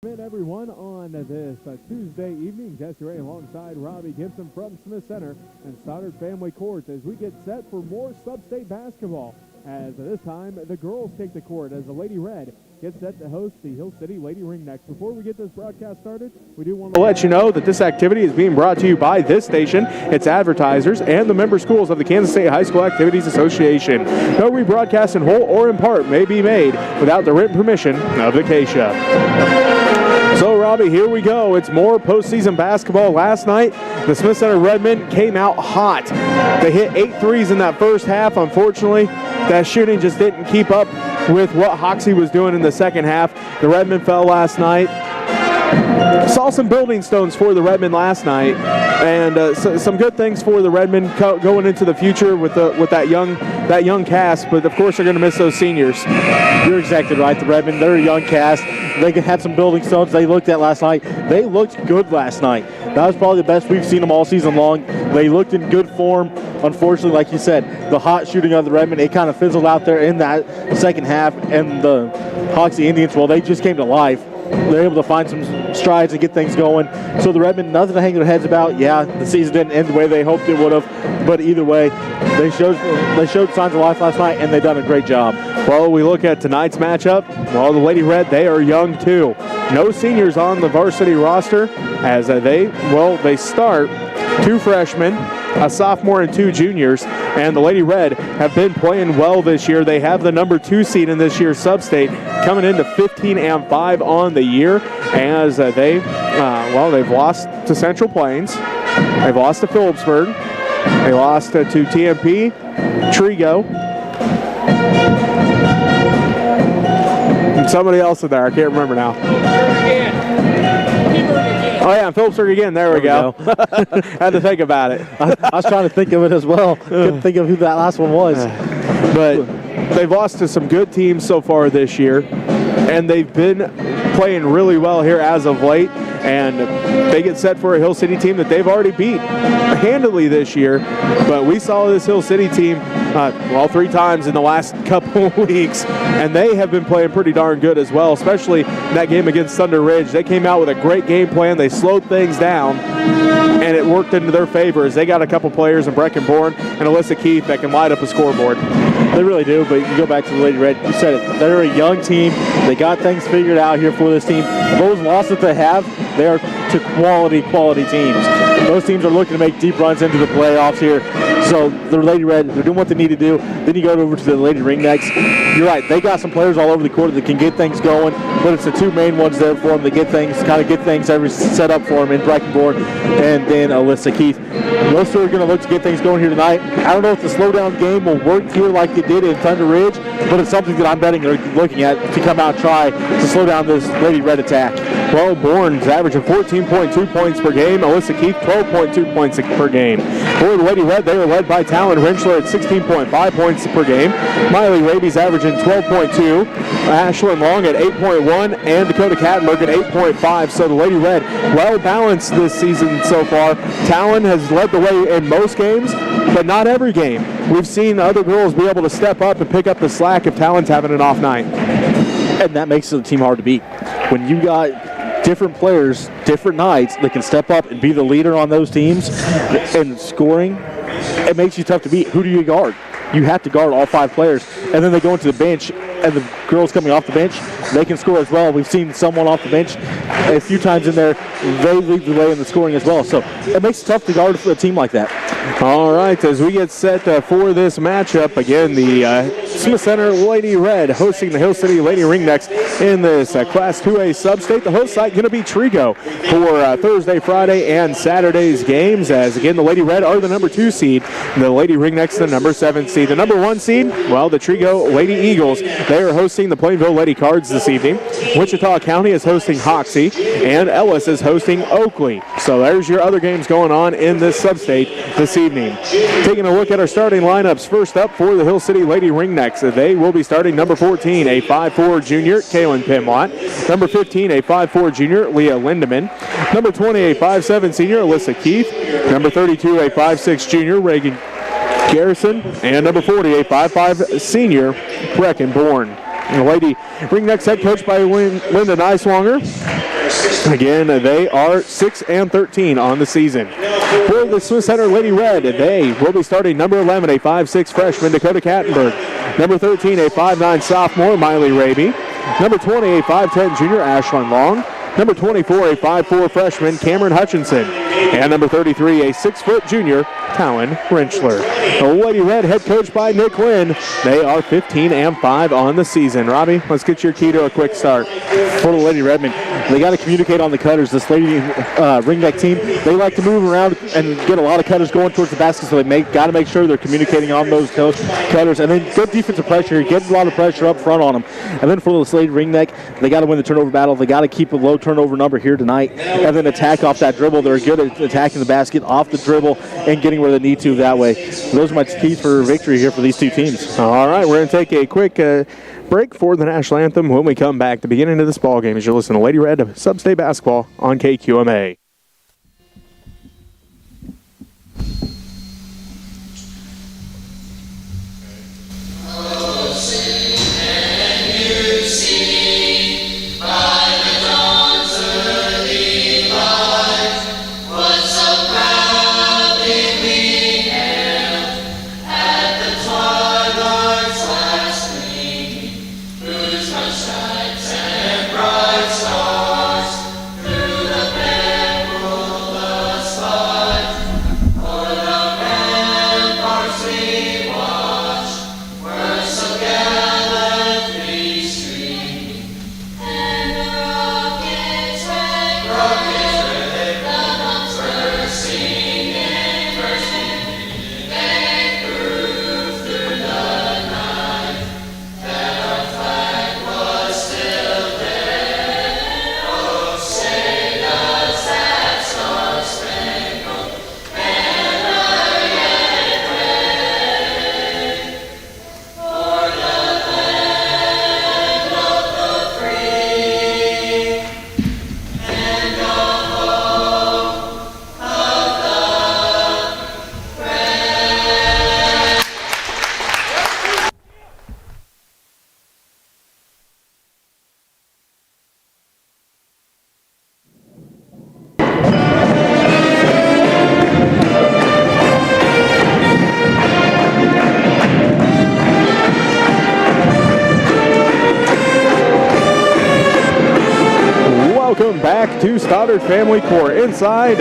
Everyone on this Tuesday evening, Jesse Ray alongside Robbie Gibson from Smith Center and Stoddard Family Courts as we get set for more sub-state basketball. As this time, the girls take the court as the Lady Red gets set to host the Hill City Lady Ringnecks. Before we get this broadcast started, we do want to let you know that this activity is being brought to you by this station, its advertisers, and the member schools of the Kansas State High School Activities Association. No rebroadcast in whole or in part may be made without the written permission of the KSHA. So, Robbie, here we go. It's more postseason basketball. Last night, the Smith Center Redmen came out hot. They hit 8 threes in that first half. Unfortunately, that shooting just didn't keep up with what Hoxie was doing in the second half. The Redmen fell last night. Saw some building stones for the Redmen last night, and some good things for the Redmen going into the future with that young cast. But of course, they're going to miss those seniors. You're exactly right. The Redmen, they're a young cast. They had some building stones they looked at last night. They looked good last night. That was probably the best we've seen them all season long. They looked in good form. Unfortunately, like you said, the hot shooting of the Redmen, it kind of fizzled out there in that second half, and the Hoxie Indians, well, they just came to life. They're able to find some strides and get things going. So the Redmen, nothing to hang their heads about. Yeah, the season didn't end the way they hoped it would have, but either way, they showed signs of life last night, and they've done a great job. Well, we look at tonight's matchup. Well, the Lady Red, they are young too. No seniors on the varsity roster as they start 2 freshmen, a sophomore and 2 juniors, and the Lady Red have been playing well this year. They have the number 2 seed in this year's sub-state, coming into 15-5 on the year, as they've lost to Central Plains, they've lost to Phillipsburg, they lost to TMP, Trigo, and somebody else in there, I can't remember now. Oh, yeah, Phillipsburg again. There we go. Had to think about it. I was trying to think of it as well. Couldn't think of who that last one was. But they've lost to some good teams so far this year, and they've been playing really well here as of late. And they get set for a Hill City team that they've already beat handily this year. But we saw this Hill City team, 3 times in the last couple of weeks, and they have been playing pretty darn good as well, especially in that game against Thunder Ridge. They came out with a great game plan. They slowed things down, and it worked into their favor as they got a couple players in Brecken Bourne and Alyssa Keith that can light up a scoreboard. They really do, but you go back to the Lady Red, you said it, they're a young team. They got things figured out here for this team. Those losses they have, they are to quality teams. Those teams are looking to make deep runs into the playoffs here. So the Lady Red, they're doing what they need to do. Then you go over to the Lady Ringnecks. You're right, they got some players all over the court that can get things going, but it's the 2 main ones there for them to get things every set up for them in Brecken Bourne and then Alyssa Keith. Those 2 are going to look to get things going here tonight. I don't know if the slowdown game will work here like it did in Thunder Ridge, but it's something that I'm betting they're looking at to come out and try to slow down this Lady Red attack. Well, Bourne's averaging 14.2 points per game. Alyssa Keith, 12.2 points per game. For the Lady Red, they are led by Talon Rentschler at 16.5 points per game. Miley Raby's averaging 12.2. Ashlyn Long at 8.1. And Dakota Kattenberg at 8.5. So the Lady Red, well balanced this season so far. Talon has led the way in most games, but not every game. We've seen other girls be able to step up and pick up the slack if Talon's having an off night. And that makes the team hard to beat. When you got different players, different nights that can step up and be the leader on those teams and scoring, it makes you tough to beat. Who do you guard? You have to guard all 5 players. And then they go into the bench, and the girls coming off the bench, they can score as well. We've seen someone off the bench a few times in there. They lead the way in the scoring as well. So it makes it tough to guard for a team like that. All right, as we get set for this matchup, again, the Smith Center Lady Red hosting the Hill City Lady Ringnecks in this Class 2A sub-state. The host site going to be Trigo for Thursday, Friday, and Saturday's games, as, again, the Lady Red are the number 2 seed, the Lady Ringnecks the number 7 seed. The number 1 seed, well, the Trigo Lady Eagles, they are hosting the Plainville Lady Cards this evening. Wichita County is hosting Hoxie, and Ellis is hosting Oakley. So there's your other games going on in this sub-state this evening. Taking a look at our starting lineups, first up for the Hill City Lady Ringnecks, they will be starting number 14, a 5'4 junior, Kaylin Pimlott. Number 15, a 5'4 junior, Leah Lindeman. Number 20, a 5'7 senior, Alyssa Keith. Number 32, a 5'6 junior, Reagan Garrison. And number 40, a 5'5 senior, Brecken Bourne. The Lady Ringnecks head coach by Linda Neiswanger. Again, they are 6-13 on the season. For the Smith Center Lady Red, they will be starting number 11, a 5'6 freshman, Dakota Kattenberg. Number 13, a 5'9 sophomore, Miley Raby. Number 20, a 5'10 junior, Ashlyn Long. Number 24, a 5'4 freshman, Cameron Hutchinson. And number 33, a 6' junior, Talon Wrenchler. The Lady Red, head coached by Nick Lynn. They are 15-5 on the season. Robbie, let's get your key to a quick start. For the Lady Redmen, they got to communicate on the cutters. This Lady Ringneck team, they like to move around and get a lot of cutters going towards the basket, so they got to make sure they're communicating on those cutters. And then good defensive pressure. Get a lot of pressure up front on them. And then for the Lady Ringneck, they got to win the turnover battle. They got to keep a low turnover number here tonight, and then attack off that dribble. They're good at attacking the basket off the dribble and getting where they need to that way. Those are my keys for victory here for these two teams. All right, we're going to take a quick break for the national anthem. When we come back, the beginning of this ball game as you're listening to Lady Red Sub-State Basketball on KQMA. Welcome back to Stoddard Family Court inside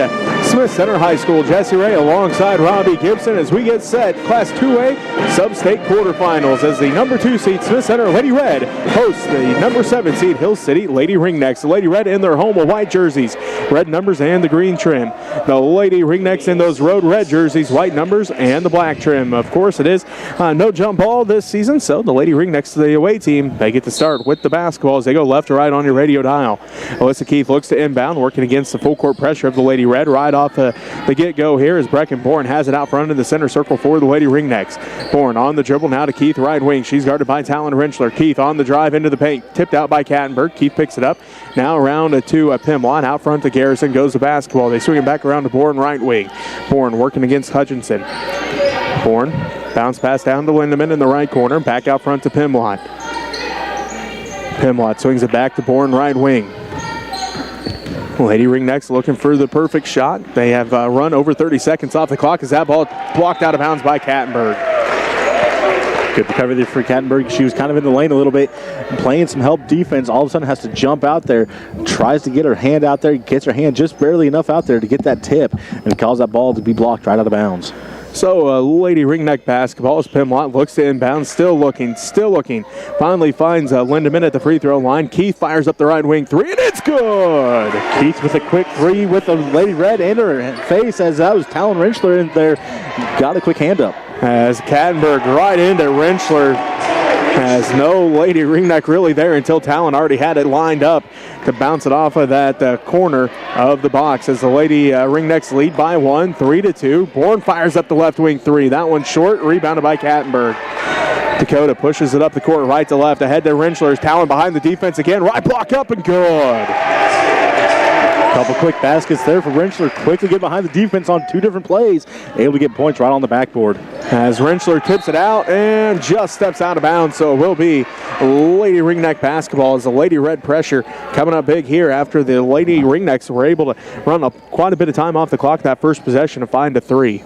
Smith Center High School. Jesse Ray alongside Robbie Gibson as we get set Class 2A Sub-State quarterfinals as the number 2 seed Smith Center Lady Red hosts the number 7 seed Hill City Lady Ringnecks. The Lady Red in their home of white jerseys, red numbers and the green trim. The Lady Ringnecks in those road red jerseys, white numbers and the black trim. Of course, it is no jump ball this season, so the Lady Ringnecks, the away team, they get to start with the basketball as they go left to right on your radio dial. Alyssa Keith looks to inbound, working against the full court pressure of the Lady Red. Right off the get-go here as Brecken Bourne has it out front in the center circle for the Lady Ringnecks. Bourne on the dribble now to Keith, right wing. She's guarded by Talon Wrenchler. Keith on the drive into the paint, tipped out by Kattenberg. Keith picks it up. Now around to Pimlott. Out front to Garrison goes the basketball. They swing it back around to Bourne, right wing. Bourne working against Hutchinson. Bourne bounce pass down to Lindemann in the right corner. Back out front to Pimlott. Pimlott swings it back to Bourne, right wing. Lady Ringnecks looking for the perfect shot. They have run over 30 seconds off the clock as that ball blocked out of bounds by Kattenberg. Good recovery there for Kattenberg. She was kind of in the lane a little bit, playing some help defense. All of a sudden has to jump out there, tries to get her hand out there, gets her hand just barely enough out there to get that tip, and cause that ball to be blocked right out of bounds. So Lady Ringneck basketball as Pimlott looks to inbound, still looking. Finally finds Lindemann at the free throw line. Keith fires up the right wing three, and it's good! Keith with a quick three with the Lady Red in her face as that was Talon Wrenchler in there. Got a quick hand up. As Kattenberg right into Wrenchler. Has no Lady Ringneck really there until Talon already had it lined up to bounce it off of that corner of the box as the Lady Ringnecks lead by 1, 3-2. Bourne fires up the left wing three. That one short, rebounded by Kattenberg. Dakota pushes it up the court right to left. Ahead to Wrenchler's. Talon behind the defense again. Right block up and good. Couple quick baskets there for Rentschler. Quickly get behind the defense on 2 different plays. Able to get points right on the backboard. As Rentschler tips it out and just steps out of bounds, so it will be Lady Ringneck basketball as the Lady Red pressure coming up big here after the Lady Ringnecks were able to run up quite a bit of time off the clock that first possession to find a 3.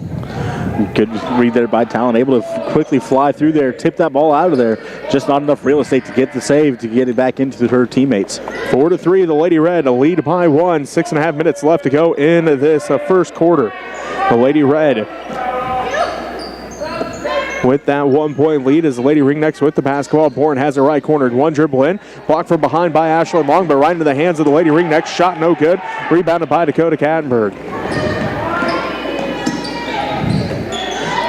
Good read there by Talon. Able to quickly fly through there, tip that ball out of there. Just not enough real estate to get the save to get it back into her teammates. 4-3, the Lady Red a lead by 1. 6.5 minutes left to go in this first quarter. The Lady Red with that 1-point lead as the Lady Ringnecks with the basketball. Bourne has it right cornered. One dribble in. Blocked from behind by Ashlyn Long, but right into the hands of the Lady Ringnecks. Shot no good. Rebounded by Dakota Kattenberg.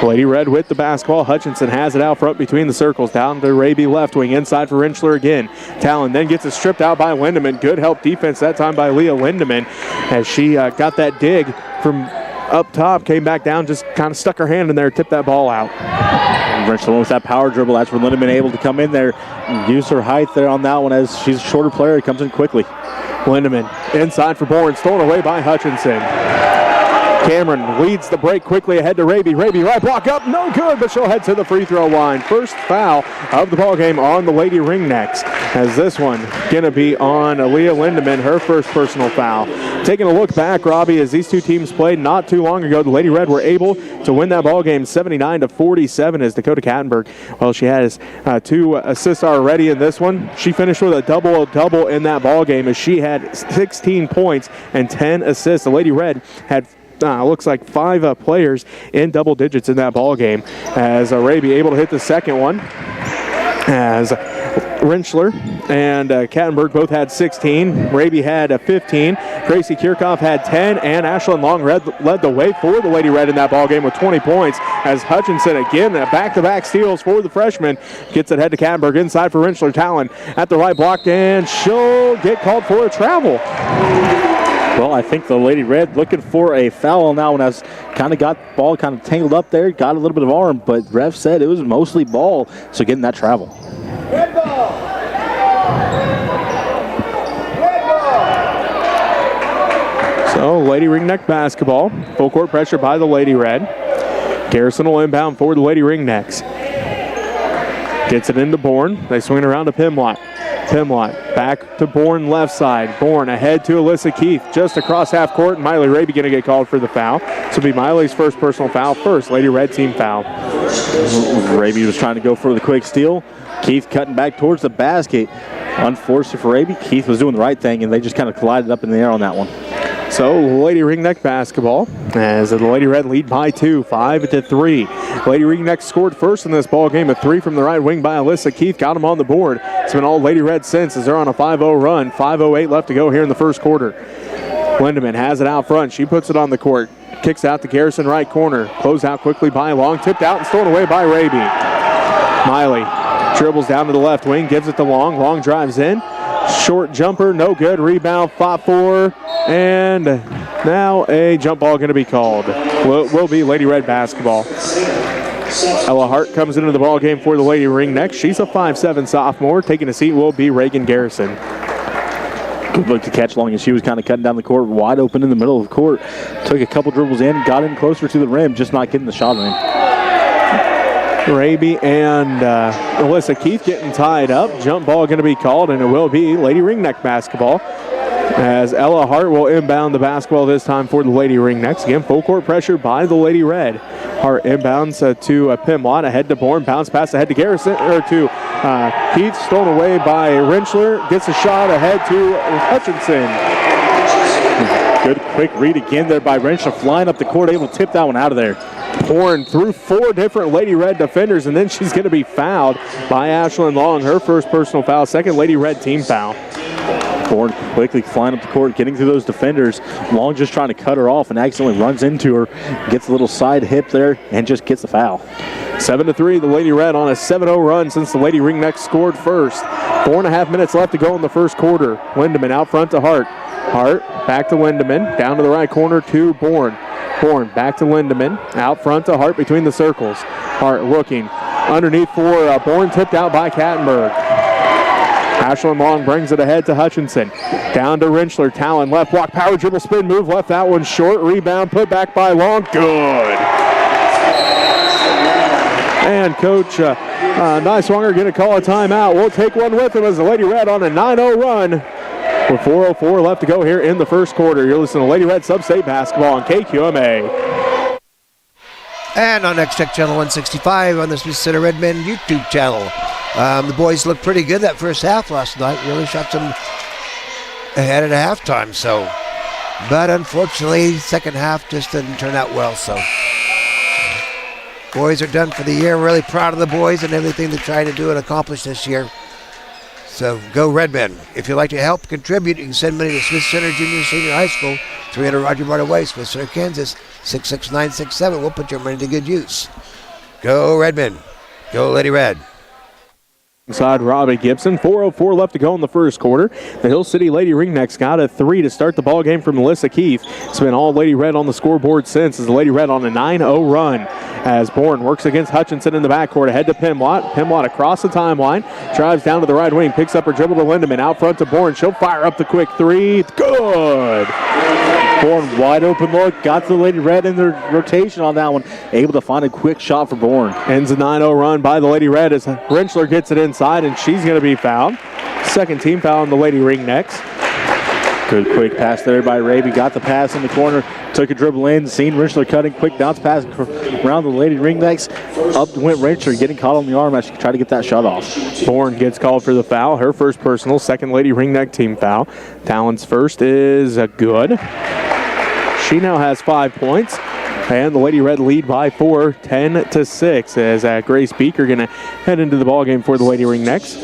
Lady Red with the basketball. Hutchinson has it out front between the circles. Down to Raby left wing. Inside for Rentschler again. Talon then gets it stripped out by Lindemann. Good help defense that time by Leah Lindemann as she got that dig from up top, came back down, just kind of stuck her hand in there, tipped that ball out. Rentschler with that power dribble. That's where Lindemann able to come in there and use her height there on that one as she's a shorter player. Comes in quickly. Lindemann inside for Bourne, stolen away by Hutchinson. Cameron leads the break quickly ahead to Raby. Raby right block up, no good, but she'll head to the free throw line. First foul of the ball game on the Lady Ringnecks, as this one going to be on Leah Lindemann, her first personal foul. Taking a look back, Robbie, as these two teams played not too long ago, the Lady Red were able to win that ball game 79-47 as Dakota Kattenberg, well, she has 2 assists already in this one. She finished with a double-double in that ball game as she had 16 points and 10 assists. The Lady Red had looks like 5 players in double digits in that ball game, as Raby able to hit the second one, as Rentschler and Kattenberg both had 16. Raby had 15. Gracie Kirchhoff had 10, and Ashlyn Long led the way for the Lady Red in that ball game with 20 points, as Hutchinson again back-to-back steals for the freshman. Gets it head to Kattenberg inside for Rentschler. Talon at the right block, and she'll get called for a travel. Well, I think the Lady Red looking for a foul on that one, as kind of got ball kind of tangled up there, got a little bit of arm, but ref said it was mostly ball, so getting that travel. Red ball. Red ball. So Lady Ringneck basketball, full court pressure by the Lady Red. Garrison will inbound for the Lady Ringnecks. Gets it into Bourne. They swing it around to Pimlott. Pimlott back to Bourne left side. Bourne ahead to Alyssa Keith just across half court. And Miley Raby going to get called for the foul. This will be Miley's first personal foul. First Lady Red team foul. Raby was trying to go for the quick steal. Keith cutting back towards the basket. Unfortunately for Raby, Keith was doing the right thing, and they just kind of collided up in the air on that one. So Lady Ringneck basketball as the Lady Red lead by 2, 5-3. Lady Ringneck scored first in this ball game, a 3 from the right wing by Alyssa Keith. Got him on the board. It's been all Lady Red since as they're on a 5-0 run. 5:08 left to go here in the first quarter. Lindemann has it out front. She puts it on the court. Kicks out to Garrison right corner. Closed out quickly by Long. Tipped out and stolen away by Raby. Miley dribbles down to the left wing. Gives it to Long. Long drives in. Short jumper, no good. Rebound, fought for, and now a jump ball going to be called. Will be Lady Red basketball. Ella Hart comes into the ball game for the Lady Ringnecks. She's a 5'7" sophomore. Taking a seat will be Reagan Garrison. Good look to catch Long, and she was kind of cutting down the court, wide open in the middle of the court. Took a couple dribbles in, got in closer to the rim, just not getting the shot in. Raby and Alyssa Keith getting tied up. Jump ball going to be called, and it will be Lady Ringneck basketball, as Ella Hart will inbound the basketball this time for the Lady Ringnecks. Again, full court pressure by the Lady Red. Hart inbounds to Pimlott, ahead to Bourne, bounce pass ahead to Garrison, or to Keith, stolen away by Rentschler. Gets a shot ahead to Hutchinson. Good quick read again there by Rentschler, flying up the court, able to tip that one out of there. Bourne through 4 different Lady Red defenders, and then she's going to be fouled by Ashlyn Long. Her first personal foul, second Lady Red team foul. Bourne quickly flying up the court, getting through those defenders. Long just trying to cut her off and accidentally runs into her. Gets a little side hip there and just gets the foul. 7-3, the Lady Red on a 7-0 run since the Lady Ringnecks scored first. 4.5 minutes left to go in the first quarter. Lindemann out front to Hart. Hart back to Lindemann, down to the right corner to Bourne. Bourne back to Lindemann, out front to Hart between the circles. Hart looking underneath for Bourne, tipped out by Kattenberg. Ashlyn Long brings it ahead to Hutchinson. Down to Rinchler. Talon left block. Power dribble spin move. Left that one short. Rebound put back by Long. Good. And Coach Niswanger going to call a timeout. We'll take one with him as the Lady Red on a 9-0 run with 4:04 left to go here in the first quarter. You're listening to Lady Red Sub-State Basketball on KQMA. And on Next Tech Channel 165 on the Smith Center Redmond YouTube channel. The boys looked pretty good that first half last night. Really shot some ahead at halftime. But unfortunately, second half just didn't turn out well. So boys are done for the year. Really proud of the boys and everything they tried to do and accomplish this year. So go Redmen. If you'd like to help contribute, you can send money to Smith Center Junior Senior High School, 300 Roger Barta Way, Smith Center, Kansas, 66967. We'll put your money to good use. Go Redmen. Go Lady Red. Inside Robbie Gibson, 4:04 left to go in the first quarter. The Hill City Lady Ringnecks got a 3 to start the ball game from Melissa Keith. It's been all Lady Red on the scoreboard since as the Lady Red on a 9-0 run. As Bourne works against Hutchinson in the backcourt, ahead to Pimlott. Pimlott across the timeline, drives down to the right wing, picks up her dribble to Lindemann, out front to Bourne. She'll fire up the quick 3. It's good. Bourne wide open look, got to the Lady Red in their rotation on that one. Able to find a quick shot for Bourne. Ends a 9-0 run by the Lady Red as Rinchler gets it inside and she's going to be fouled. Second team foul on the Lady Ringnecks. Good quick pass there by Raby. Got the pass in the corner. Took a dribble in. Seen Rinchler cutting. Quick bounce pass around the Lady Ringnecks. Up went Rinchler, getting caught on the arm as she tried to get that shot off. Bourne gets called for the foul. Her first personal. Second Lady Ringneck team foul. Talon's first is a good. She now has 5 points. And the Lady Red lead by 4, 10-6, as Grace Beaker going to head into the ball game for the Lady Ringnecks.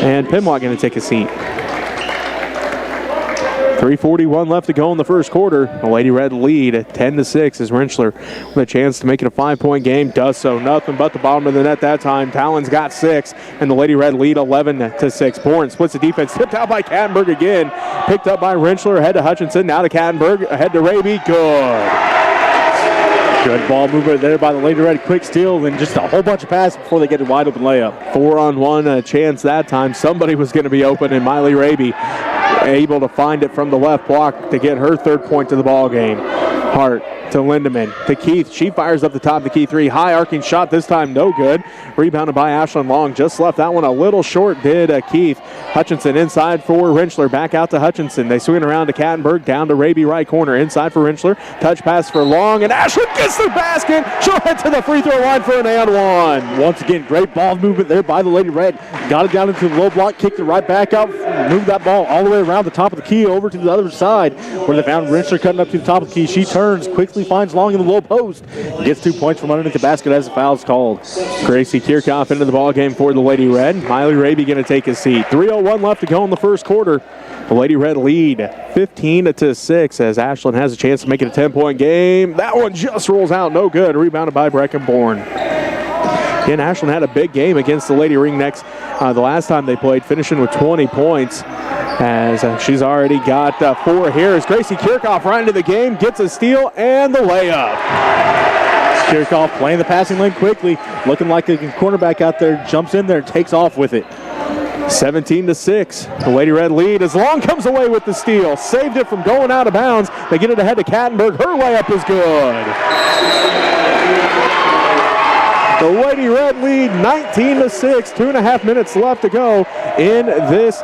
And Pimlott going to take a seat. 3:41 left to go in the first quarter. The Lady Red lead 10-6 as Rinchler with a chance to make it a 5-point game. Does so. Nothing but the bottom of the net that time. Talon's got 6, and the Lady Red lead 11-6. Bourne splits the defense. Tipped out by Kattenberg again. Picked up by Rinchler. Ahead to Hutchinson. Now to Kattenberg. Ahead to Raby. Good. Good ball movement there by the Lady Red. Quick steal, and just a whole bunch of passes before they get a wide open layup. 4-on-1 chance that time. Somebody was going to be open, and Miley Raby able to find it from the left block to get her third point to the ball game. Hart to Lindemann to Keith. She fires up the top of the key 3. High arcing shot this time, no good. Rebounded by Ashlyn Long. Just left that one a little short, did Keith. Hutchinson inside for Rinchler. Back out to Hutchinson. They swing around to Kattenberg. Down to Raby right corner. Inside for Rinchler. Touch pass for Long. And Ashlyn gets the basket. She'll head to the free throw line for an and one. Once again, great ball movement there by the Lady Red. Got it down into the low block. Kicked it right back out. Moved that ball all the way around the top of the key over to the other side where they found Rinchler cutting up to the top of the key. She turns, quickly finds Long in the low post. Gets 2 points from underneath the basket as the foul's called. Gracie Kirchhoff into the ball game for the Lady Red. Miley Raby going to take a seat. 3:01 left to go in the first quarter. The Lady Red lead 15-6 as Ashlyn has a chance to make it a 10-point game. That one just rolls out, no good. Rebounded by Brecken Bourne. Again, Ashlyn had a big game against the Lady Ringnecks the last time they played, finishing with 20 points. As she's already got 4 here. As Gracie Kirchhoff right into the game, gets a steal and the layup. Kirchhoff playing the passing lane quickly, looking like a cornerback out there, jumps in there and takes off with it. 17-6. The Lady Red lead as Long comes away with the steal. Saved it from going out of bounds. They get it ahead to Kattenberg. Her layup is good. The Lady Red lead 19-6. 2.5 minutes left to go in this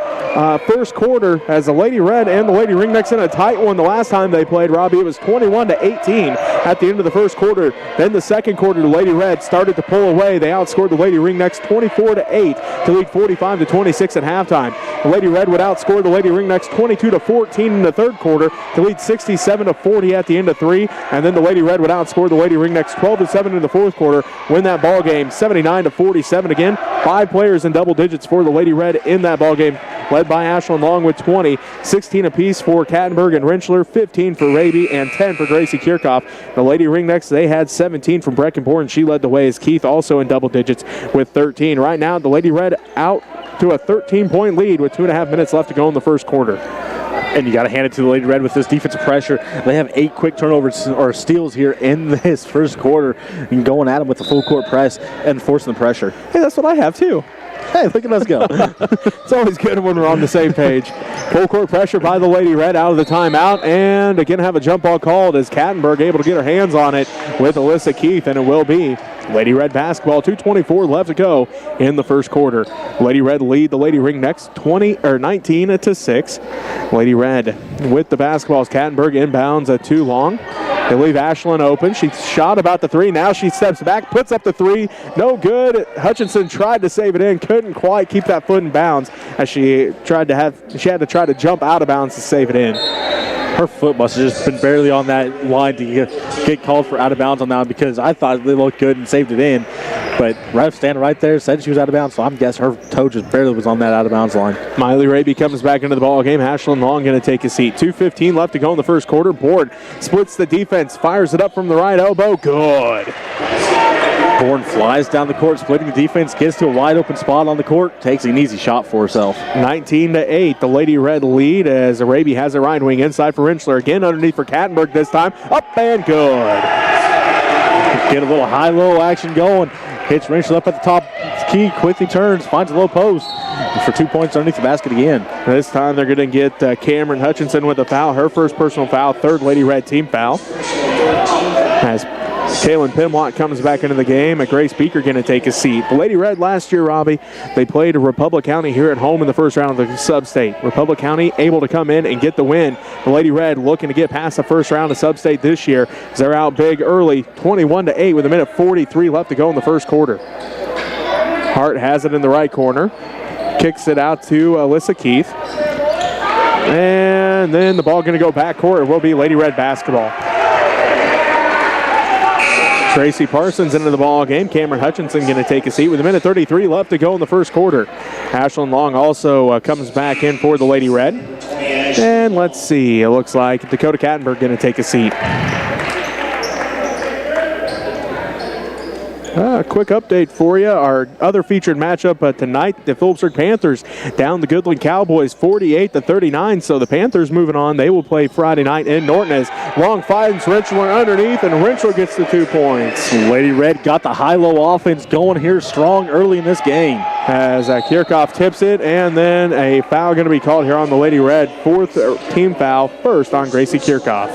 first quarter as the Lady Red and the Lady Ringnecks in a tight one. The last time they played, Robbie, it was 21-18 at the end of the first quarter. Then the second quarter, the Lady Red started to pull away. They outscored the Lady Ringnecks 24-8 to lead 45-26 at halftime. The Lady Red would outscore the Lady Ringnecks 22-14 in the third quarter to lead 67-40 at the end of 3. And then the Lady Red would outscore the Lady Ringnecks 12-7 in the fourth quarter, win that ball game 79-47 again. 5 players in double digits for the Lady Red in that ball game, led by Ashlyn Long with 20, 16 apiece for Kattenberg and Rinchler, 15 for Raby, and 10 for Gracie Kirchhoff. The Lady Ringnecks, they had 17 from Brecken Bourne. She led the way as Keith also in double digits with 13. Right now, the Lady Red out to a 13-point lead with 2.5 minutes left to go in the first quarter. And you got to hand it to the Lady Red with this defensive pressure. They have 8 quick turnovers or steals here in this first quarter, and going at them with the full court press and forcing the pressure. Hey, that's what I have too. Hey, look at us go. It's always good when we're on the same page. Full court pressure by the Lady Red out of the timeout, and again have a jump ball called as Kattenberg able to get her hands on it with Alyssa Keith, and it will be Lady Red basketball. 2:24 left to go in the first quarter. Lady Red lead the Lady Ringnecks 19-6. Lady Red with the basketball as Kattenberg inbounds at too long. They leave Ashlyn open. She shot about the three. Now she steps back, puts up the three. No good. Hutchinson tried to save it in. Couldn't quite keep that foot in bounds as she had to try to jump out of bounds to save it in. Her foot must have just been barely on that line to get called for out of bounds on that one, because I thought they looked good and saved it in. But ref standing right there said she was out of bounds, so I'm guessing her toe just barely was on that out of bounds line. Miley Raby comes back into the ball game. Ashlyn Long going to take a seat. 2:15 left to go in the first quarter. Bourne splits the defense, fires it up from the right elbow. Good. Bourne flies down the court, splitting the defense, gets to a wide open spot on the court, takes an easy shot for herself. 19-8, the Lady Red lead as Arabi has a right wing inside for Rinchler. Again underneath for Kattenberg this time. Up and good. Get a little high-low action going. Hits Rinchler up at the top key, quickly turns, finds a low post for 2 points underneath the basket again. This time they're going to get Cameron Hutchinson with a foul. Her first personal foul, third Lady Red team foul. As Kaylin Pimlott comes back into the game, and Grace Beaker going to take a seat. The Lady Red last year, Robbie, they played Republic County here at home in the first round of the sub-state. Republic County able to come in and get the win. The Lady Red looking to get past the first round of sub-state this year as they're out big early, 21-8 with a minute 43 left to go in the first quarter. Hart has it in the right corner, kicks it out to Alyssa Keith, and then the ball going to go backcourt. It will be Lady Red basketball. Tracy Parsons into the ball game. Cameron Hutchinson going to take a seat with a minute 33 left to go in the first quarter. Ashlyn Long also comes back in for the Lady Red. And let's see, it looks like Dakota Kattenberg going to take a seat. A quick update for you. Our other featured matchup tonight, the Phillipsburg Panthers down the Goodland Cowboys 48-39. So the Panthers moving on. They will play Friday night in Norton as Long finds Rinchler underneath, and Rinchler gets the 2 points. Lady Red got the high-low offense going here strong early in this game. As Kirchhoff tips it, and then a foul going to be called here on the Lady Red. Fourth team foul, first on Gracie Kirchhoff.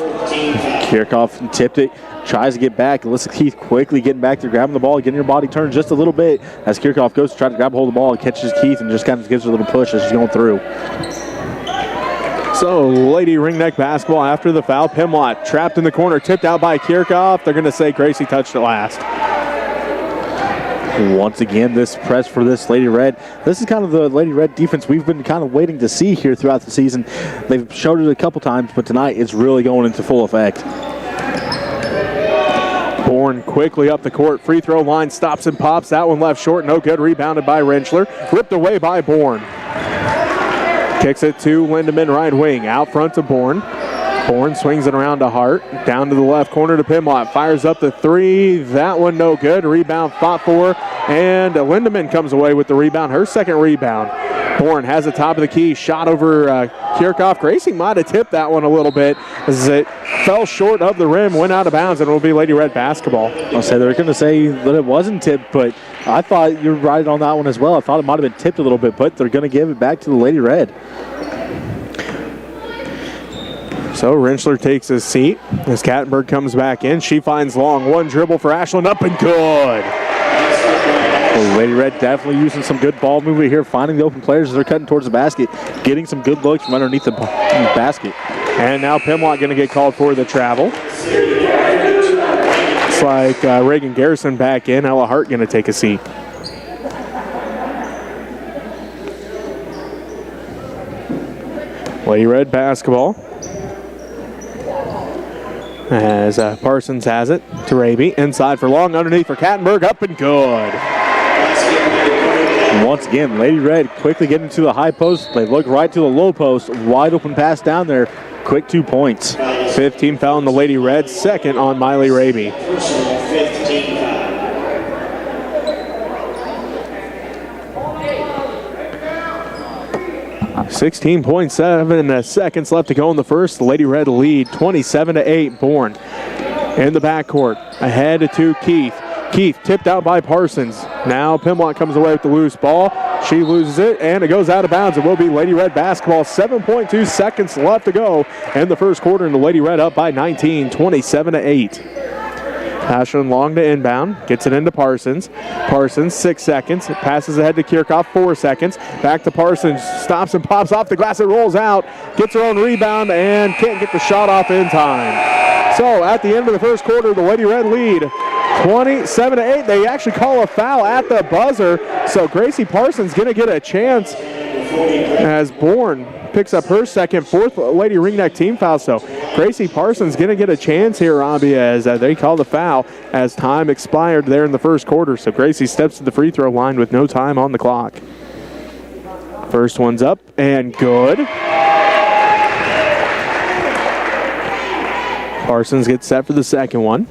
Kirchhoff tipped it. Tries to get back. Alyssa Keith quickly getting back there, grabbing the ball, getting her body turned just a little bit as Kirchhoff goes to try to grab hold of the ball and catches Keith and just kind of gives her a little push as she's going through. So, Lady Ringneck basketball after the foul. Pimlott trapped in the corner, tipped out by Kirchhoff. They're going to say Gracie touched it last. Once again, this press for this Lady Red. This is kind of the Lady Red defense we've been kind of waiting to see here throughout the season. They've showed it a couple times, but tonight it's really going into full effect. Bourne quickly up the court. Free throw line stops and pops. That one left short. No good. Rebounded by Rinchler. Ripped away by Bourne. Kicks it to Lindemann, right wing. Out front to Bourne. Bourne swings it around to Hart. Down to the left corner to Pimlott. Fires up the three. That one no good. Rebound fought for. And Lindemann comes away with the rebound. Her second rebound. Bourne has the top of the key. Shot over Kirchhoff. Gracie might have tipped that one a little bit as it fell short of the rim, went out of bounds, and it will be Lady Red basketball. I'll say they're going to say that it wasn't tipped, but I thought you're right on that one as well. I thought it might have been tipped a little bit, but they're going to give it back to the Lady Red. So Rinchler takes his seat as Kattenberg comes back in. She finds Long. One dribble for Ashlyn, up and good. Well, Lady Red definitely using some good ball movement here, finding the open players as they're cutting towards the basket, getting some good looks from underneath the basket. And now Pimlott going to get called for the travel. It's like Reagan Garrison back in. Ella Hart going to take a seat. Lady Red basketball. As Parsons has it to Raby. Inside for Long, underneath for Kattenberg, up and good. Once again, Lady Red quickly getting to the high post. They look right to the low post. Wide open pass down there. Quick 2 points. 15 foul on the Lady Red, second on Miley Raby. 16.7 seconds left to go in the first. The Lady Red lead 27-8. Bourne in the backcourt. Ahead to Keith. Keith tipped out by Parsons. Now Pimlott comes away with the loose ball. She loses it, and it goes out of bounds. It will be Lady Red basketball. 7.2 seconds left to go in the first quarter, and the Lady Red up by 19, 27-8. Ashlyn Long to inbound, gets it into Parsons. Parsons, 6 seconds, passes ahead to Kirchhoff, 4 seconds. Back to Parsons, stops and pops off the glass. It rolls out, gets her own rebound, and can't get the shot off in time. So at the end of the first quarter, the Lady Red lead 27-8. They actually call a foul at the buzzer, so Gracie Parsons going to get a chance as Bourne picks up her fourth Lady Ringneck team foul. So Gracie Parsons going to get a chance here, Robbie, as they call the foul as time expired there in the first quarter. So Gracie steps to the free throw line with no time on the clock. First one's up and good. Parsons gets set for the second one.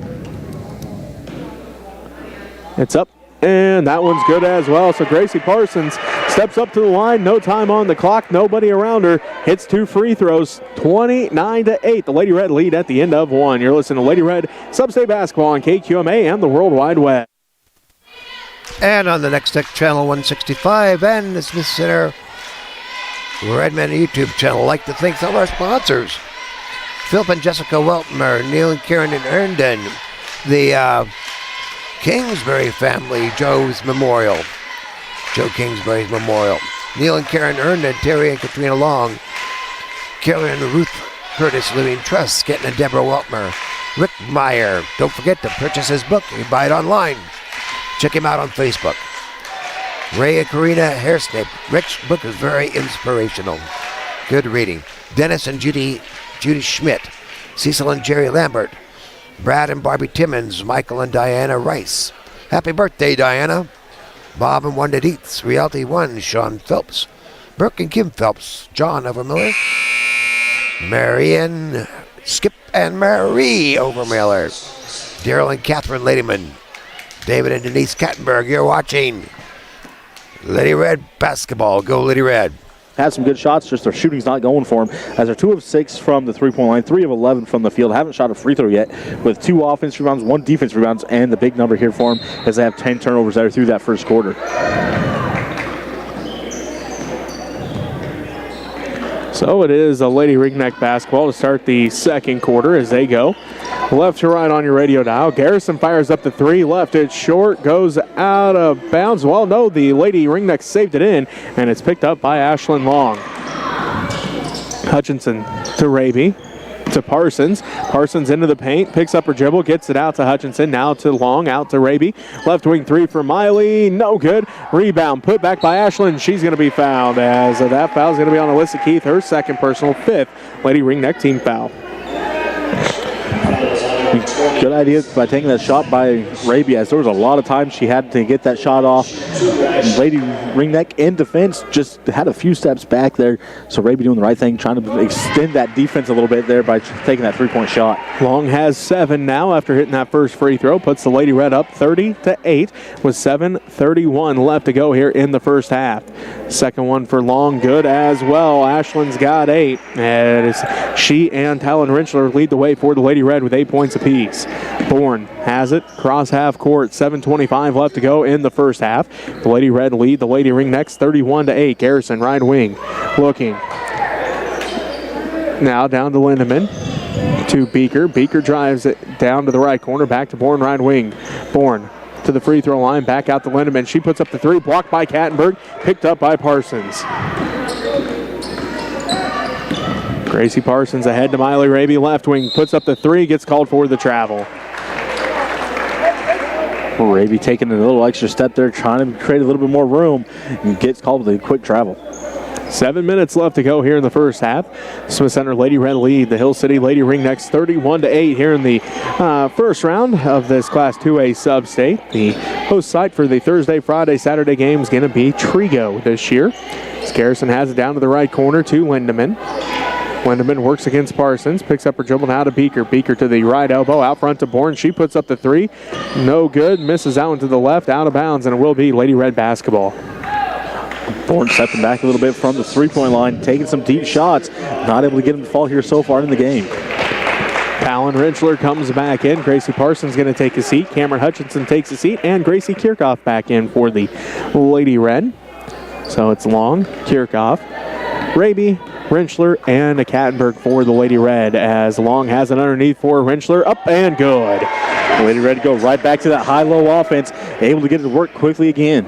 It's up, and that one's good as well. So Gracie Parsons steps up to the line, no time on the clock, nobody around her, hits 2 free throws, 29-8. The Lady Red lead at the end of one. You're listening to Lady Red Sub-State Basketball on KQMA and the World Wide Web. And on the Next Tech Channel 165 and the Smith Center Redmen YouTube channel, I'd like to thank some of our sponsors. Philip and Jessica Weltmer, Neil and Karen and Herndon, the Kingsbury family, Joe Kingsbury's Memorial. Neil and Karen Herndon, Terry and Katrina Long, Carolyn and Ruth Curtis Living Trust, Sketton and Deborah Weltmer, Rick Meyer. Don't forget to purchase his book. You can buy it online. Check him out on Facebook. Ray and Karina Hairsnip. Rick's book is very inspirational. Good reading. Dennis and Judy Schmidt, Cecil and Jerry Lambert, Brad and Barbie Timmons, Michael and Diana Rice. Happy birthday, Diana. Bob and Wanda Dietz, Realty One, Sean Phelps, Burke and Kim Phelps, John Overmiller, Marion, Skip and Marie Overmiller, Daryl and Catherine Ladyman, David and Denise Kattenberg. You're watching Lady Red basketball. Go Lady Red. Had some good shots, just their shooting's not going for them. As they're 2 of 6 from the three-point line, 3 of 11 from the field. Haven't shot a free throw yet, with 2 offensive rebounds, 1 defensive rebounds, and the big number here for them as they have 10 turnovers there through that first quarter. So it is a Lady Ringneck basketball to start the second quarter as they go left to right on your radio dial. Garrison fires up the 3, left it short, goes out of bounds. Well, no, the Lady Ringneck saved it in, and it's picked up by Ashlyn Long. Hutchinson to Raby, to Parsons. Parsons into the paint, picks up her dribble, gets it out to Hutchinson, now to Long, out to Raby. Left wing 3 for Miley, no good. Rebound put back by Ashlyn. She's going to be fouled, as that foul is going to be on Alyssa Keith, her second personal, 5th Lady Ringneck team foul. Good idea by taking that shot by Raby, as there was a lot of time she had to get that shot off. Lady Ringneck in defense just had a few steps back there, so Raby doing the right thing, trying to extend that defense a little bit there by taking that 3-point shot. Long has 7 now after hitting that first free throw, puts the Lady Red up 30-8 with 7:31 left to go here in the first half. Second one for Long, good as well. Ashlyn's got 8, and she and Talon Rinchler lead the way for the Lady Red with 8 points apiece. Bourne has it, cross half court, 7:25 left to go in the first half. The Lady Red lead the Lady Ringnecks 31-8. Garrison right wing, looking. Now down to Lindemann, to Beaker. Beaker drives it down to the right corner, back to Bourne right wing. Bourne to the free throw line, back out to Lindemann. She puts up the 3, blocked by Kattenberg, picked up by Parsons. Gracie Parsons ahead to Miley Raby, left wing, puts up the 3, gets called for the travel. Well, Raby taking a little extra step there, trying to create a little bit more room, and gets called with a quick travel. 7 minutes left to go here in the first half. Smith Center Lady Red lead the Hill City Lady Ringnecks 31-8 here in the first round of this Class 2A sub-state. The host site for the Thursday, Friday, Saturday game is going to be Trigo this year. Garrison has it down to the right corner to Lindemann. Lindemann works against Parsons, picks up her dribble now to Beaker. Beaker to the right elbow, out front to Bourne. She puts up the 3, no good, misses out into the left, out of bounds, and it will be Lady Red basketball. Bourne stepping back a little bit from the 3-point line, taking some deep shots, not able to get him to fall here so far in the game. Talon Rinchler comes back in. Gracie Parsons going to take a seat. Cameron Hutchinson takes a seat, and Gracie Kirchhoff back in for the Lady Red. So it's Long, Kirchhoff, Raby, Rentschler, and a Kattenberg for the Lady Red, as Long has it underneath for Rentschler. Up and good. Lady Red go right back to that high-low offense, able to get it to work quickly again.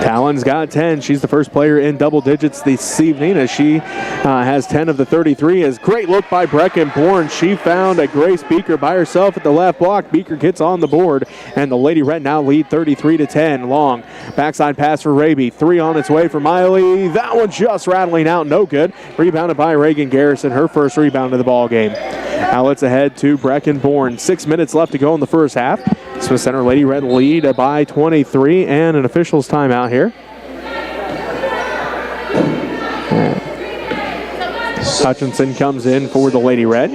Talon's got 10. She's the first player in double digits this evening, as she has 10 of the 33. As great look by Brecken Bourne. She found a Grace Beaker by herself at the left block. Beaker gets on the board, and the Lady Red now lead 33-10. Long backside pass for Raby. 3 on its way for Miley. That one just rattling out, no good. Rebounded by Reagan Garrison, her first rebound of the ball game. Outlets ahead to Brecken Bourne. 6 minutes left to go in the first half. Smith Center Lady Red lead by 23, and an official's timeout here. Hutchinson comes in for the Lady Red.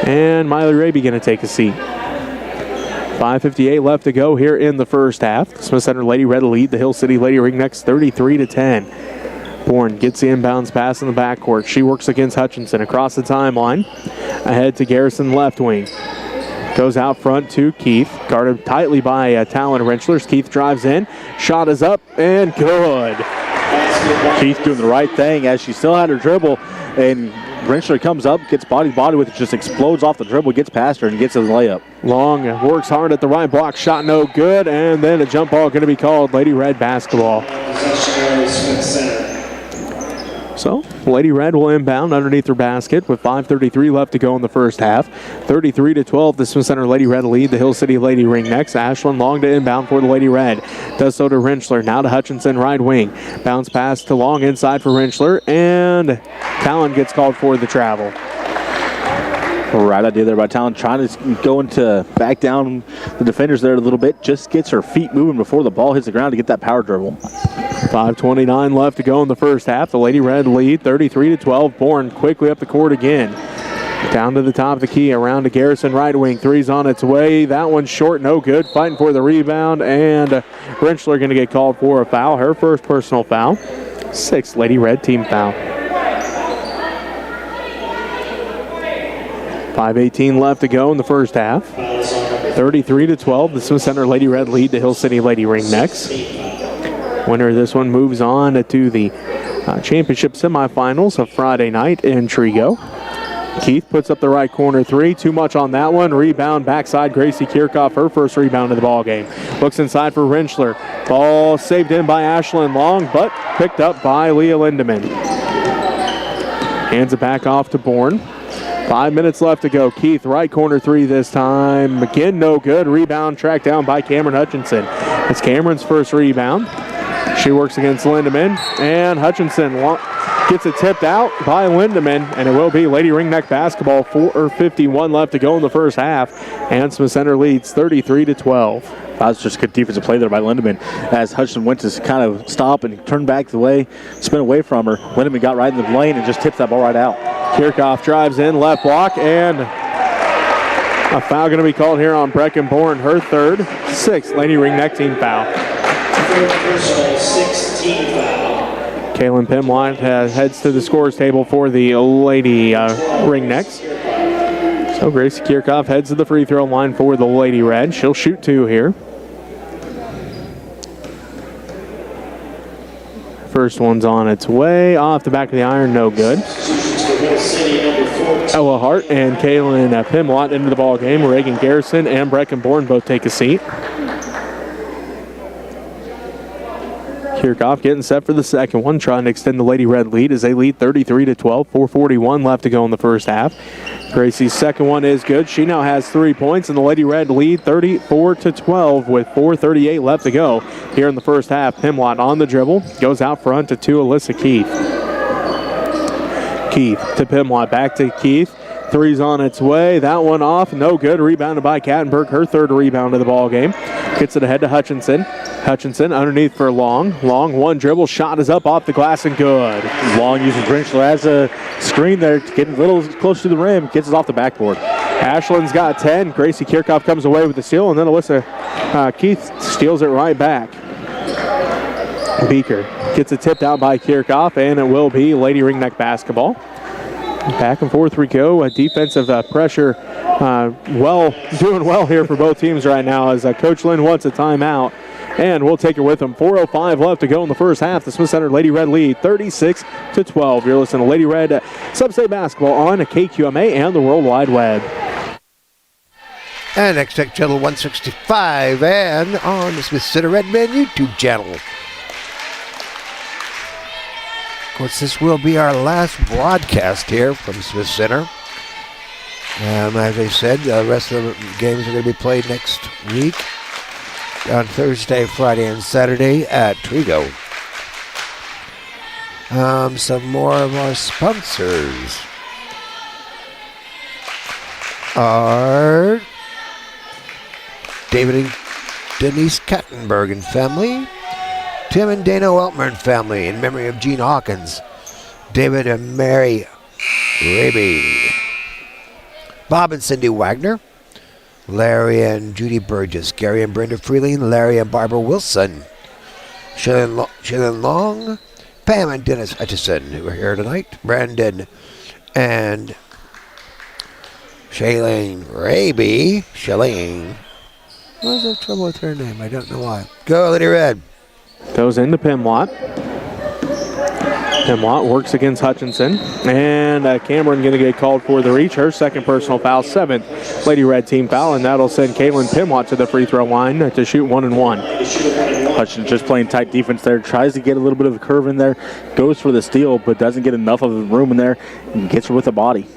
And Miley Raby going to take a seat. 5:58 left to go here in the first half. Smith Center Lady Red lead the Hill City Lady Ringnecks 33-10. Bourne gets the inbounds pass in the backcourt. She works against Hutchinson across the timeline. Ahead to Garrison left wing. Goes out front to Keith. Guarded tightly by Talon Rentschler. Keith drives in. Shot is up and good. Keith doing the right thing as she still had her dribble, and Rentschler comes up, gets body with it, just explodes off the dribble, gets past her, and gets a layup. Long works hard at the right block. Shot no good, and then a jump ball going to be called. Lady Red basketball. So, Lady Red will inbound underneath her basket with 5:33 left to go in the first half. 33-12, the Smith Center Lady Red lead the Hill City Lady Ringnecks. Ashlyn Long to inbound for the Lady Red. Does so to Rentschler. Now to Hutchinson, right wing. Bounce pass to Long inside for Rentschler, and Talon gets called for the travel. Right idea there by Talon, trying to go into back down the defenders there a little bit. Just gets her feet moving before the ball hits the ground to get that power dribble. 5:29 left to go in the first half. The Lady Red lead 33-12. Bourne quickly up the court again. Down to the top of the key, around to Garrison right wing. Three's on its way. That one's short, no good. Fighting for the rebound, and Rentschler going to get called for a foul. Her first personal foul. 6th Lady Red team foul. 5:18 left to go in the first half. 33-12. The Smith Center Lady Red lead the Hill City Lady Ringnecks. Winner of this one moves on to the championship semifinals of Friday night in Trigo. Keith puts up the right corner 3. Too much on that one. Rebound backside. Gracie Kirchhoff, her first rebound of the ball game. Looks inside for Rentschler. Ball saved in by Ashlyn Long, but picked up by Leah Lindemann. Hands it back off to Bourne. 5 minutes left to go. Keith, right corner 3 this time. Again, no good. Rebound tracked down by Cameron Hutchinson. It's Cameron's first rebound. She works against Lindemann, and Hutchinson gets it tipped out by Lindemann, and it will be Lady Ringneck basketball. 4:51 left to go in the first half, and Smith Center leads 33-12. That was just good defensive play there by Lindemann as Hutchinson went to kind of stop and turn back the way, spin away from her. Lindemann got right in the lane and just tipped that ball right out. Kirchhoff drives in, left block, and a foul going to be called here on Brecken Bourne, her third. 6th Lady Ringneck team foul. Personal 16 foul. Kaylin Pimlott heads to the scores table for the Lady Ringnecks. So Gracie Kirchhoff heads to the free throw line for the Lady Red. She'll shoot 2 here. First one's on its way. Off the back of the iron, no good. Ella Hart and Kaylin Pimlott into the ball game. Reagan Garrison and Brecken Bourne both take a seat. Kirchhoff getting set for the second one, trying to extend the Lady Red lead as they lead 33-12. 4:41 left to go in the first half. Gracie's second one is good. She now has 3 points, and the Lady Red lead 34-12 with 4:38 left to go here in the first half. Pimlott on the dribble, goes out front to Alyssa Keith. Keith to Pimlott, back to Keith. Three's on its way. That one off, no good. Rebounded by Kattenberg, her third rebound of the ball game. Gets it ahead to Hutchinson. Hutchinson underneath for Long. Long, one dribble, shot is up off the glass and good. Long using Rentschler as a screen there, getting a little close to the rim, gets it off the backboard. Ashlyn's got 10. Gracie Kirchhoff comes away with the steal, and then Alyssa Keith steals it right back. Beaker gets it tipped out by Kirchhoff, and it will be Lady Ringneck basketball. Back and forth we go. Defensive pressure doing well here for both teams right now as Coach Lynn wants a timeout. and we'll take it with them. 4:05 left to go in the first half. The Smith Center Lady Red lead 36-12. You're listening to Lady Red Sub-State Basketball on KQMA and the World Wide Web. And Next Tech Channel 165 and on the Smith Center Redmen YouTube channel. Of course, this will be our last broadcast here from Smith Center. As I said, the rest of the games are going to be played next week on Thursday, Friday, and Saturday at Trigo. Some more of our sponsors are David and Denise Kattenberg and family, Tim and Dana Weltmer and family in memory of Gene Hawkins, David and Mary Raby, Bob and Cindy Wagner, Larry and Judy Burgess, Gary and Brenda Freeling, Larry and Barbara Wilson, Shaylin Long, Pam and Dennis Hutchison, who are here tonight, Brandon and Shailene Raby. Shailene. What's the trouble with her name? I don't know why. Go, Lady Red. Goes into Pimlott. Pimlott works against Hutchinson. And Cameron going to get called for the reach. Her second personal foul, 7th Lady Red team foul. And that'll send Caitlin Pimlott to the free throw line to shoot 1-1. Hutchinson just playing tight defense there. Tries to get a little bit of a curve in there. Goes for the steal, but doesn't get enough of the room in there. And gets her with the body.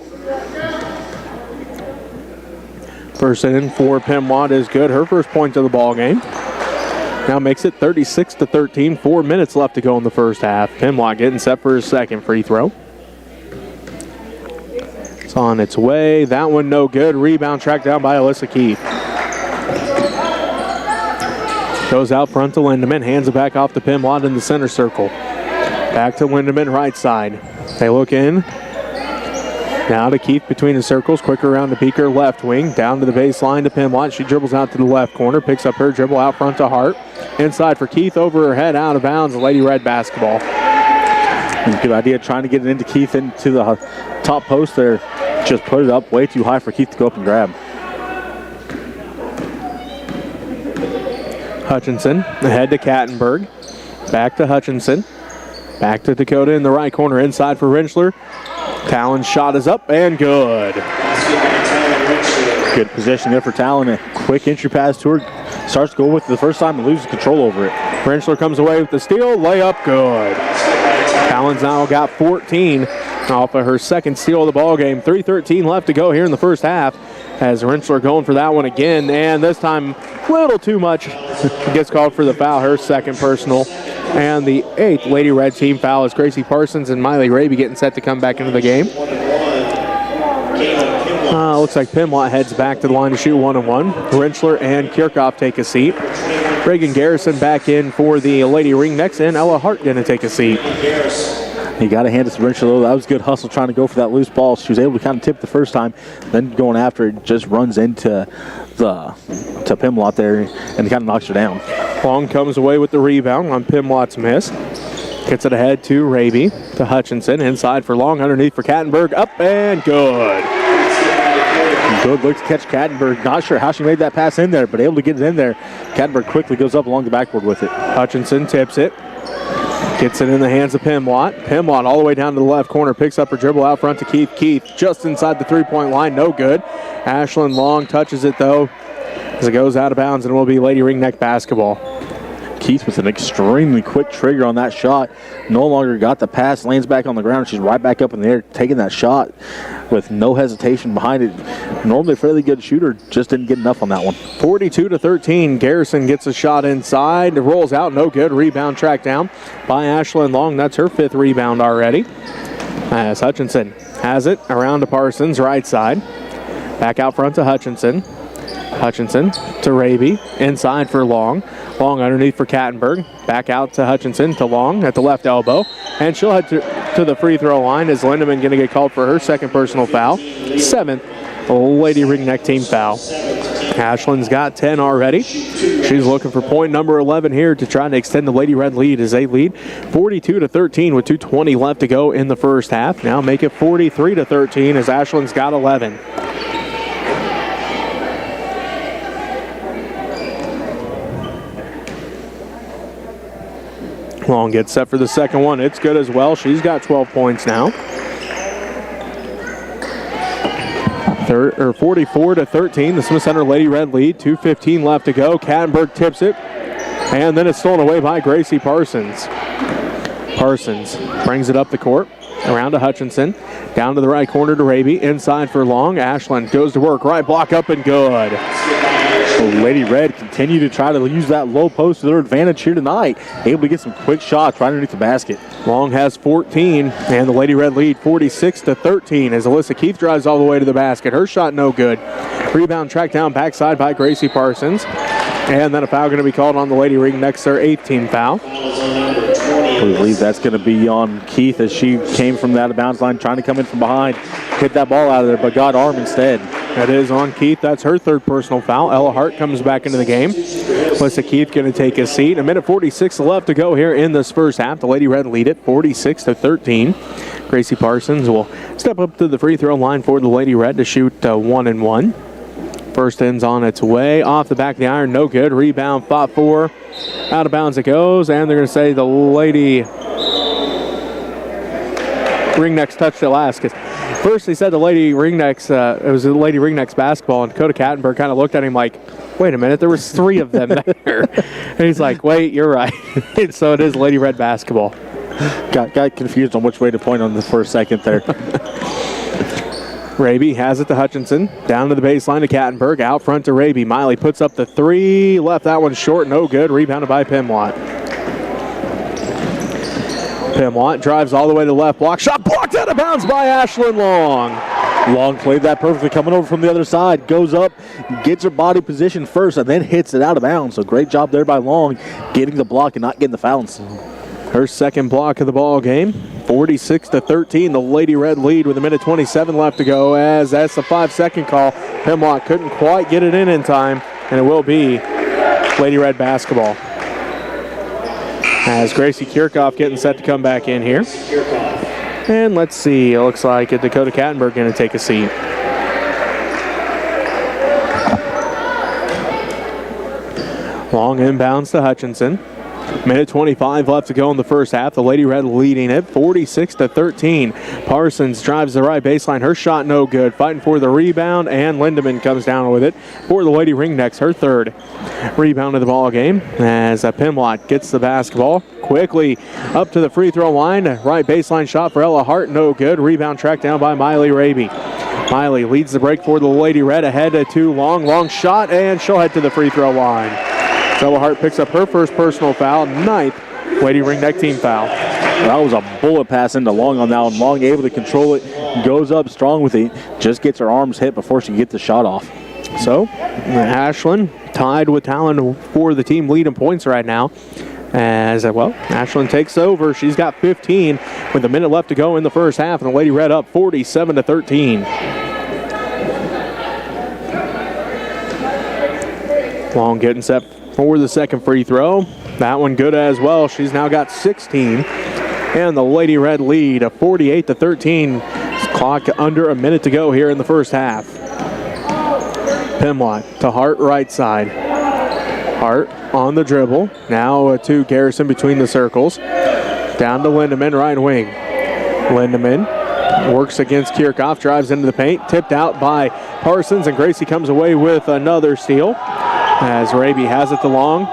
First in for Pimlott is good. Her first point of the ball game. Now makes it 36-13. 4 minutes left to go in the first half. Pimlott getting set for his second free throw. It's on its way. That one no good. Rebound tracked down by Alyssa Keith. Goes out front to Lindemann. Hands it back off to Pimlott in the center circle. Back to Lindemann right side. They look in. Now to Keith between the circles. Quick around to Beaker left wing. Down to the baseline to Pimlott. She dribbles out to the left corner. Picks up her dribble out front to Hart. Inside for Keith. Over her head. Out of bounds. Lady Red basketball. Good idea trying to get it into Keith into the top post there. Just put it up way too high for Keith to go up and grab. Hutchinson ahead to Kattenberg. Back to Hutchinson. Back to Dakota in the right corner. Inside for Rentschler. Talon's shot is up and good. Good position there for Talon. A quick entry pass to her. Starts to go with it the first time and loses control over it. Rentschler comes away with the steal. Layup good. Talon's now got 14 off of her second steal of the ball game. 3:13 left to go here in the first half. As Rentschler going for that one again. And this time a little too much. Gets called for the foul. Her second personal. And the 8th Lady Red team foul is Gracie Parsons and Miley Raby getting set to come back into the game. Looks like Pimlott heads back to the line to shoot 1-1. Rentschler and Kirchhoff take a seat. Reagan Garrison back in for the Lady Ringnecks, and Ella Hart going to take a seat. You got to hand it to Rentschler, though. That was good hustle trying to go for that loose ball. She was able to kind of tip the first time, then going after it, just runs into Pimlott there and kind of knocks her down. Long comes away with the rebound on Pimlott's miss. Gets it ahead to Raby, to Hutchinson. Inside for Long, underneath for Kattenberg. Up and good. Good look to catch Kattenberg. Not sure how she made that pass in there, but able to get it in there. Kattenberg quickly goes up along the backboard with it. Hutchinson tips it. Gets it in the hands of Pimlott. Pimlott all the way down to the left corner. Picks up her dribble out front to Keith. Keith just inside the three-point line. No good. Ashlyn Long touches it, though, as it goes out of bounds, and it will be Lady Ringneck basketball. Keith with an extremely quick trigger on that shot. No longer got the pass, lands back on the ground. She's right back up in the air, taking that shot with no hesitation behind it. Normally a fairly good shooter, just didn't get enough on that one. 42-13. Garrison gets a shot inside. It rolls out, no good. Rebound tracked down by Ashlyn Long. That's her 5th rebound already. As Hutchinson has it around to Parsons, right side. Back out front to Hutchinson. Hutchinson to Raby. Inside for Long. Long underneath for Kattenberg. Back out to Hutchinson to Long at the left elbow. And she'll head to the free throw line as Lindemann going to get called for her second personal foul. 7th Lady Ringneck team foul. Ashlyn's got 10 already. She's looking for point number 11 here to try to extend the Lady Red lead as they lead 42-13 with 2:20 left to go in the first half. Now make it 43-13 as Ashlyn's got 11. Long gets set for the second one. It's good as well. She's got 12 points now. 44-13, the Smith Center Lady Red lead. 2:15 left to go. Kattenberg tips it, and then it's stolen away by Gracie Parsons. Parsons brings it up the court, around to Hutchinson, down to the right corner to Raby, inside for Long. Ashland goes to work, right block up and good. So Lady Red continue to try to use that low post to their advantage here tonight. Able to get some quick shots right underneath the basket. Long has 14, and the Lady Red lead 46-13 as Alyssa Keith drives all the way to the basket. Her shot no good. Rebound tracked down backside by Gracie Parsons. And then a foul going to be called on the Lady Ringnecks, their 8th team foul. I believe that's going to be on Keith as she came from that out of bounds line, trying to come in from behind. Hit that ball out of there, but got arm instead. That is on Keith. That's her 3rd personal foul. Ella Hart comes back into the game. Alyssa Keith going to take a seat. A minute 46 left to go here in this first half. The Lady Red lead it 46-13. Gracie Parsons will step up to the free throw line for the Lady Red to shoot 1-1. First end's on its way. Off the back of the iron, no good. Rebound, fought for. Out of bounds it goes, and they're going to say the Lady Ringnecks touched it last. First they said the Lady Ringnecks, it was the Lady Ringnecks basketball, and Dakota Kattenberg kind of looked at him like, wait a minute, there was 3 of them there. And he's like, wait, you're right. So it is Lady Red basketball. Got confused on which way to point on the first second there. Raby has it to Hutchinson. Down to the baseline to Kattenberg. Out front to Raby. Miley puts up the 3. Left that one short. No good. Rebounded by Pimwatt. Pimwatt drives all the way to the left block. Shot blocked out of bounds by Ashlyn Long. Long played that perfectly, coming over from the other side. Goes up, gets her body position first, and then hits it out of bounds. So great job there by Long, getting the block and not getting the foul. Her second block of the ball game. 46-13, the Lady Red lead with a minute 27 left to go, as that's the 5-second call. Pimwatt couldn't quite get it in time, and it will be Lady Red basketball. As Gracie Kirchhoff getting set to come back in here. And let's see, it looks like Dakota Kattenberg going to take a seat. Long inbounds to Hutchinson. Minute 25 left to go in the first half. The Lady Red leading it 46-13. Parsons drives the right baseline. Her shot no good. Fighting for the rebound, and Lindemann comes down with it for the Lady Ringnecks. Her 3rd rebound of the ball game as Pimwatt gets the basketball quickly up to the free throw line. Right baseline shot for Ella Hart, no good. Rebound tracked down by Miley Raby. Miley leads the break for the Lady Red ahead to Long. Long shot, and she'll head to the free throw line. Ella Hart picks up her first personal foul, 9th Lady Ringneck team foul. That was a bullet pass into Long on that one. Long able to control it, goes up strong with it, just gets her arms hit before she can get the shot off. So, Ashland tied with Talon for the team lead in points right now. As well, Ashland takes over. She's got 15 with a minute left to go in the first half, and the Lady Red up 47-13. Long getting set for the second free throw. That one good as well. She's now got 16. And the Lady Red lead of 48-13. Clock under a minute to go here in the first half. Pimwatt to Hart right side. Hart on the dribble. Now to Garrison between the circles. Down to Lindemann, right wing. Lindemann works against Kirchhoff, drives into the paint. Tipped out by Parsons, and Gracie comes away with another steal. As Raby has it to Long.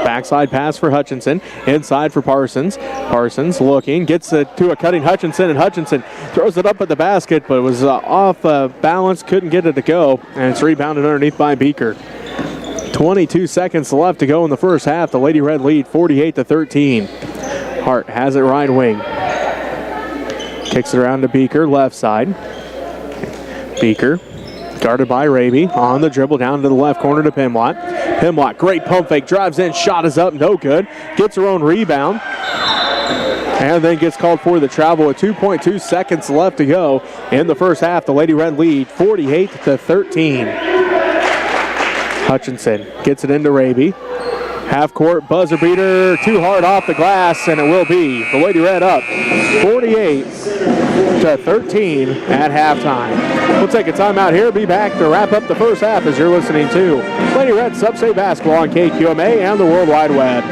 Backside pass for Hutchinson. Inside for Parsons. Parsons looking. Gets it to a cutting Hutchinson. And Hutchinson throws it up at the basket, but it was off balance. Couldn't get it to go. And it's rebounded underneath by Beaker. 22 seconds left to go in the first half. The Lady Red lead 48-13. Hart has it right wing. Kicks it around to Beaker, left side. Beaker guarded by Raby. On the dribble down to the left corner to Pimwatt. Pimwatt, great pump fake, drives in, shot is up, no good. Gets her own rebound. And then gets called for the travel with 2.2 seconds left to go in the first half. The Lady Red lead 48-13. Hutchinson gets it into Raby. Half court buzzer beater, too hard off the glass, and it will be the Lady Red up 48-13 at halftime. We'll take a timeout here, be back to wrap up the first half as you're listening to Lady Red Sub-State Basketball on KQMA and the World Wide Web.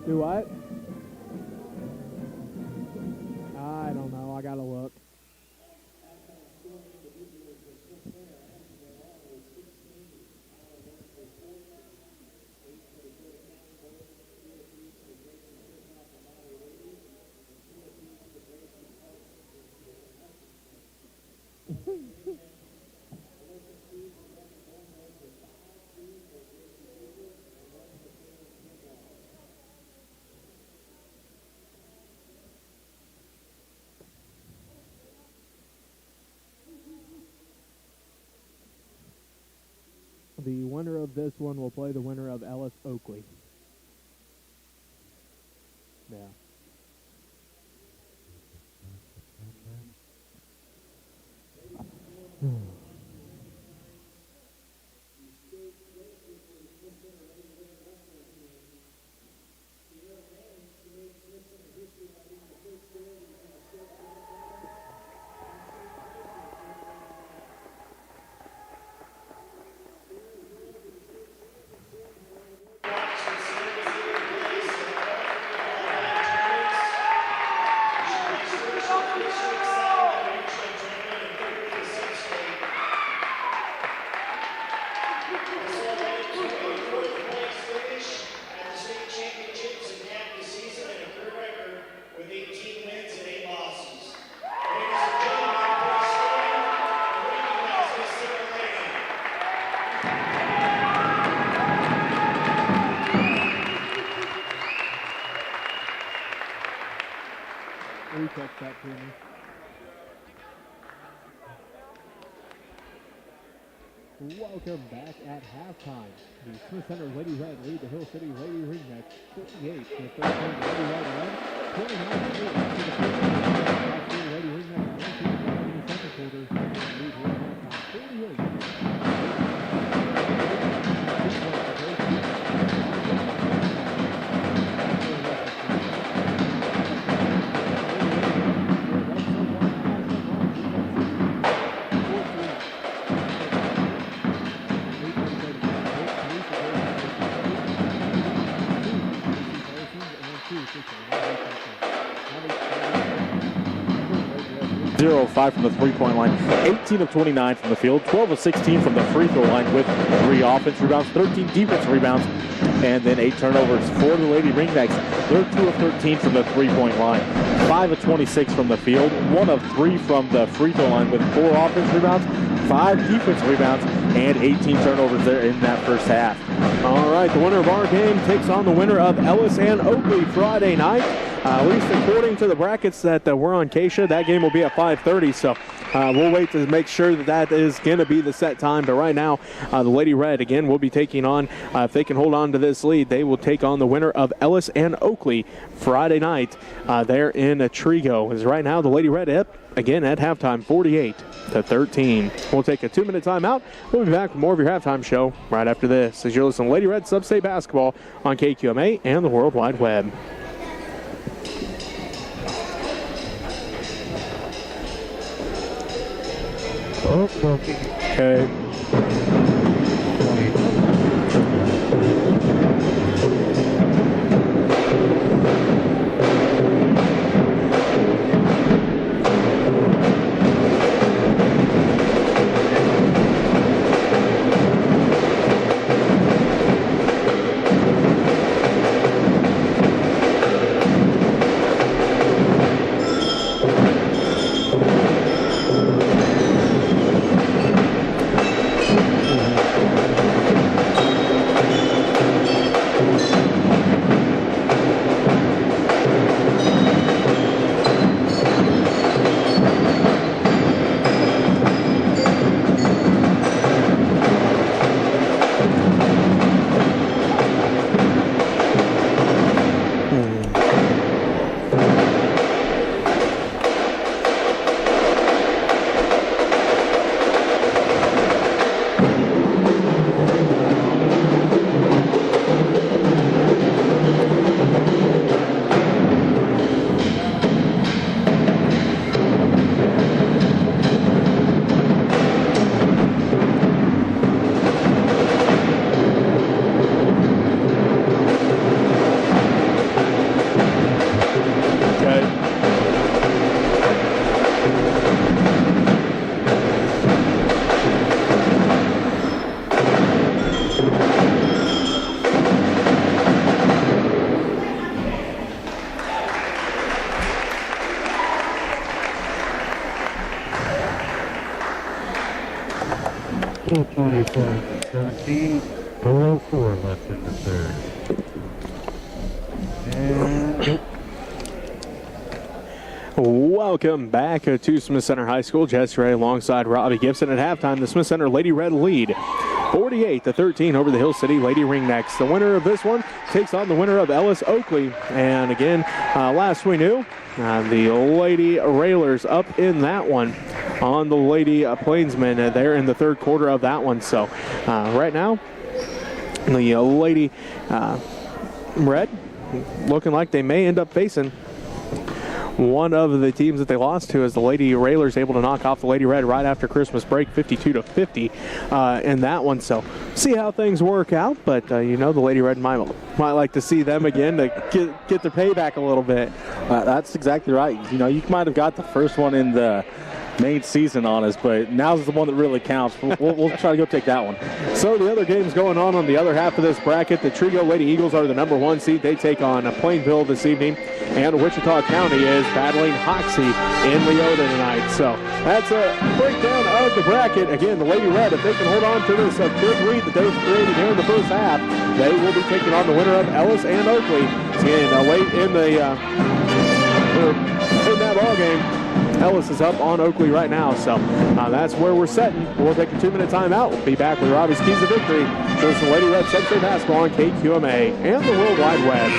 Do what? I don't know. I gotta look. The winner of this one will play the winner of Ellis Oakley. Yeah. Retext that to me. Welcome back at halftime. The Smith Center Lady Red lead the Hill City Lady Ringnecks 58 to 13. Lady Red led 29 to 8 after the first quarter. Lady Ringnecks 19 in the second quarter. Lead here at halftime 48. Zero of 5 from the three-point line, 18 of 29 from the field, 12 of 16 from the free throw line with 3 offensive rebounds, 13 defensive rebounds, and then 8 turnovers for the Lady Ringnecks. They're 2 of 13 from the three-point line, 5 of 26 from the field, 1 of 3 from the free throw line with 4 offensive rebounds, 5 defensive rebounds, and 18 turnovers there in that first half. All right, the winner of our game takes on the winner of Ellis and Oakley Friday night. At least according to the brackets that we're on, Keisha, that game will be at 5:30. So we'll wait to make sure that is going to be the set time. But right now, the Lady Red, again, will be taking on, if they can hold on to this lead, they will take on the winner of Ellis and Oakley Friday night there in Trigo. As right now, the Lady Red, again, at halftime, 48 to 13. We'll take a 2-minute timeout. We'll be back with more of your halftime show right after this, as you're listening to Lady Red Sub-State Basketball on KQMA and the World Wide Web. Okay. 17, below 4 left in the third. And Welcome back to Smith Center High School. Jesse Ray alongside Robbie Gibson. At halftime, the Smith Center Lady Red lead 48-13 over the Hill City Lady Ringnecks. The winner of this one takes on the winner of Ellis Oakley. And again, last we knew, the Lady Railers up in that one on the Lady Plainsmen. They're in the third quarter of that one. So right now, the Lady Red looking like they may end up facing one of the teams that they lost to, as the Lady Railers able to knock off the Lady Red right after Christmas break, 52-50 in that one. So see how things work out, but you know, the Lady Red might like to see them again to get their payback a little bit. That's exactly right. You know, you might have got the first one in the main season on us, but now's the one that really counts. We'll try to go take that one. So the other games going on the other half of this bracket. The Trigo Lady Eagles are the number 1 seed. They take on Plainville this evening, and Wichita County is battling Hoxie in Leota tonight. So that's a breakdown of the bracket. Again, the Lady Red, if they can hold on to this big lead that they've created here in the first half, they will be taking on the winner of Ellis and Oakley. Again, late in that ball game, Ellis is up on Oakley right now, so that's where we're setting. We'll take a 2-minute timeout. We'll be back with Robbie's Keys to Victory. Shows the Lady Red Sub-State Basketball on KQMA and the World Wide Web.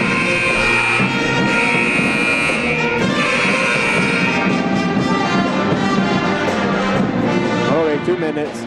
Okay, 2 minutes.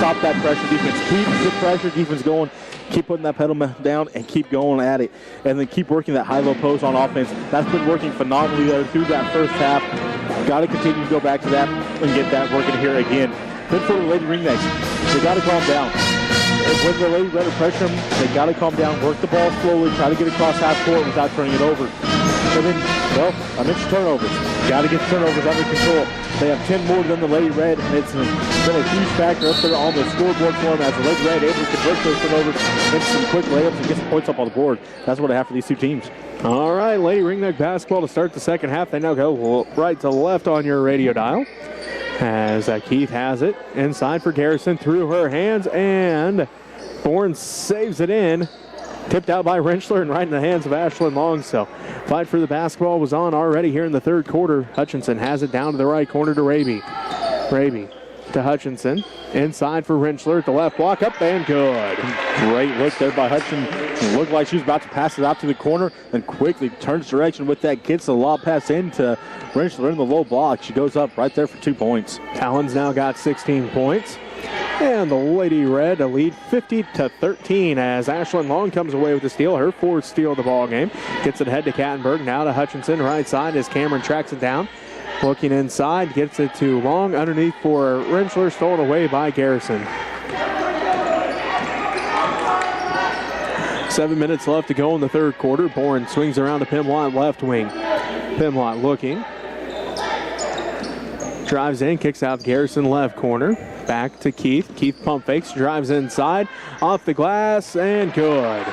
Stop that pressure defense. Keep the pressure defense going. Keep putting that pedal down and keep going at it. And then keep working that high-low post on offense. That's been working phenomenally there through that first half. Got to continue to go back to that and get that working here again. Good for the Lady Ringnecks. They got to calm down. When the Lady Red are pressure them, they got to calm down, work the ball slowly, try to get across half court without turning it over. And then, well, I mentioned turnovers. Got to get turnovers under control. They have 10 more than the Lady Red, and it's been a huge factor up there on the scoreboard for them as the Lady Red able to convert those turnovers into some quick layups and get some points up on the board. That's what I have for these two teams. All right, Lady Ringneck basketball to start the second half. They now go right to left on your radio dial. As Keith has it inside for Garrison through her hands, and Bourne saves it in. Tipped out by Rentschler and right in the hands of Ashlyn Long. So fight for the basketball was on already here in the third quarter. Hutchinson has it down to the right corner to Raby. Raby to Hutchinson. Inside for Rentschler at the left block, up and good. Great look there by Hutchinson. It looked like she was about to pass it out to the corner, then quickly turns direction with that, gets the lob pass into Rentschler in the low block. She goes up right there for 2 points. Talon's now got 16 points. And the Lady Red lead 50-13 as Ashlyn Long comes away with the steal, her fourth steal of the ball game. Gets it ahead to Kattenberg, now to Hutchinson, right side as Cameron tracks it down. Looking inside, gets it to Long, underneath for Rentschler, stolen away by Garrison. 7 minutes left to go in the third quarter. Bourne swings around to Pimlott left wing. Pimlott looking. Drives in, kicks out Garrison left corner. Back to Keith. Keith pump fakes, drives inside, off the glass, and good.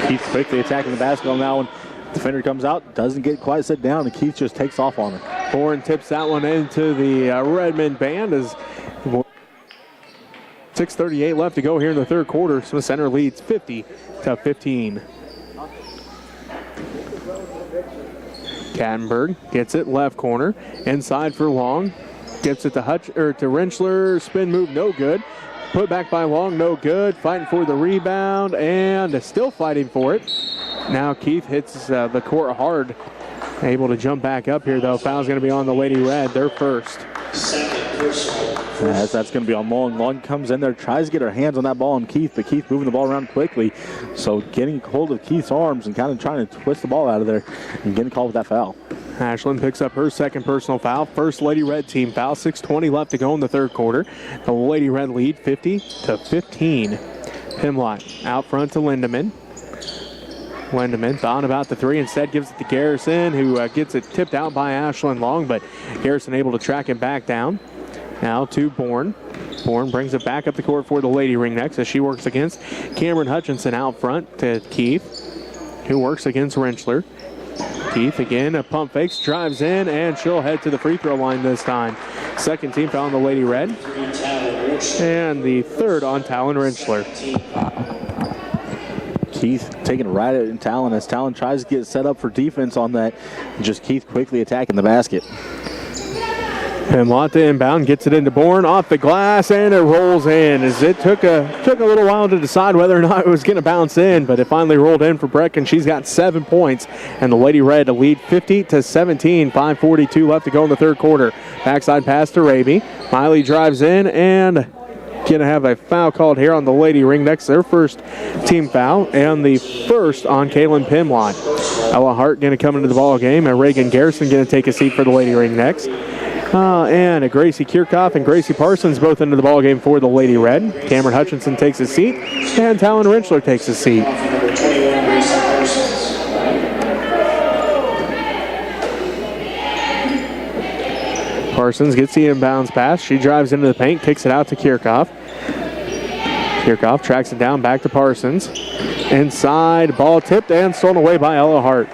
Keith quickly attacking the basketball now. When defender comes out, doesn't get quite set down, and Keith just takes off on her. Bourne tips that one into the Redmond band as 6:38 left to go here in the third quarter. Smith Center leads 50-15. Kattenberg gets it left corner, inside for Long. Gets it to Rentschler, spin move, no good. Put back by Long, no good. Fighting for the rebound and still fighting for it. Now Keith hits the court hard. Able to jump back up here though. Foul's going to be on the Lady Red, their first. As that's going to be on Long. Long comes in there, tries to get her hands on that ball on Keith, but Keith moving the ball around quickly. So getting hold of Keith's arms and kind of trying to twist the ball out of there and getting called with that foul. Ashlyn picks up her second personal foul. First Lady Red team foul. 6:20 left to go in the third quarter. The Lady Red lead 50-15. Pimlott out front to Lindemann. Lindemann thought about the three, instead gives it to Garrison, who gets it tipped out by Ashlyn Long, but Garrison able to track it back down. Now to Bourne. Bourne brings it back up the court for the Lady Ringnecks as she works against Cameron Hutchinson out front to Keith, who works against Rentschler. Keith again, a pump fakes, drives in, and she'll head to the free throw line this time. Second team foul on the Lady Red. And the third on Talon Rentschler. Keith taking it right at Talon as Talon tries to get set up for defense on that. Just Keith quickly attacking the basket. Pimlott to inbound, gets it into Bourne, off the glass, and it rolls in. As it took a little while to decide whether or not it was going to bounce in, but it finally rolled in for Brecken. She's got 7 points, and the Lady Red to lead 50-17. 5:42 left to go in the third quarter. Backside pass to Raby. Miley drives in, and going to have a foul called here on the Lady Ringnecks, their first team foul, and the first on Kaylin Pimlott. Ella Hart going to come into the ball game, and Reagan Garrison going to take a seat for the Lady Ringnecks. And Gracie Kirchhoff and Gracie Parsons both into the ball game for the Lady Red. Cameron Hutchinson takes a seat, and Talon Rentschler takes a seat. Parsons gets the inbounds pass. She drives into the paint, kicks it out to Kirchhoff. Kirchhoff tracks it down back to Parsons. Inside, ball tipped and stolen away by Ella Hart.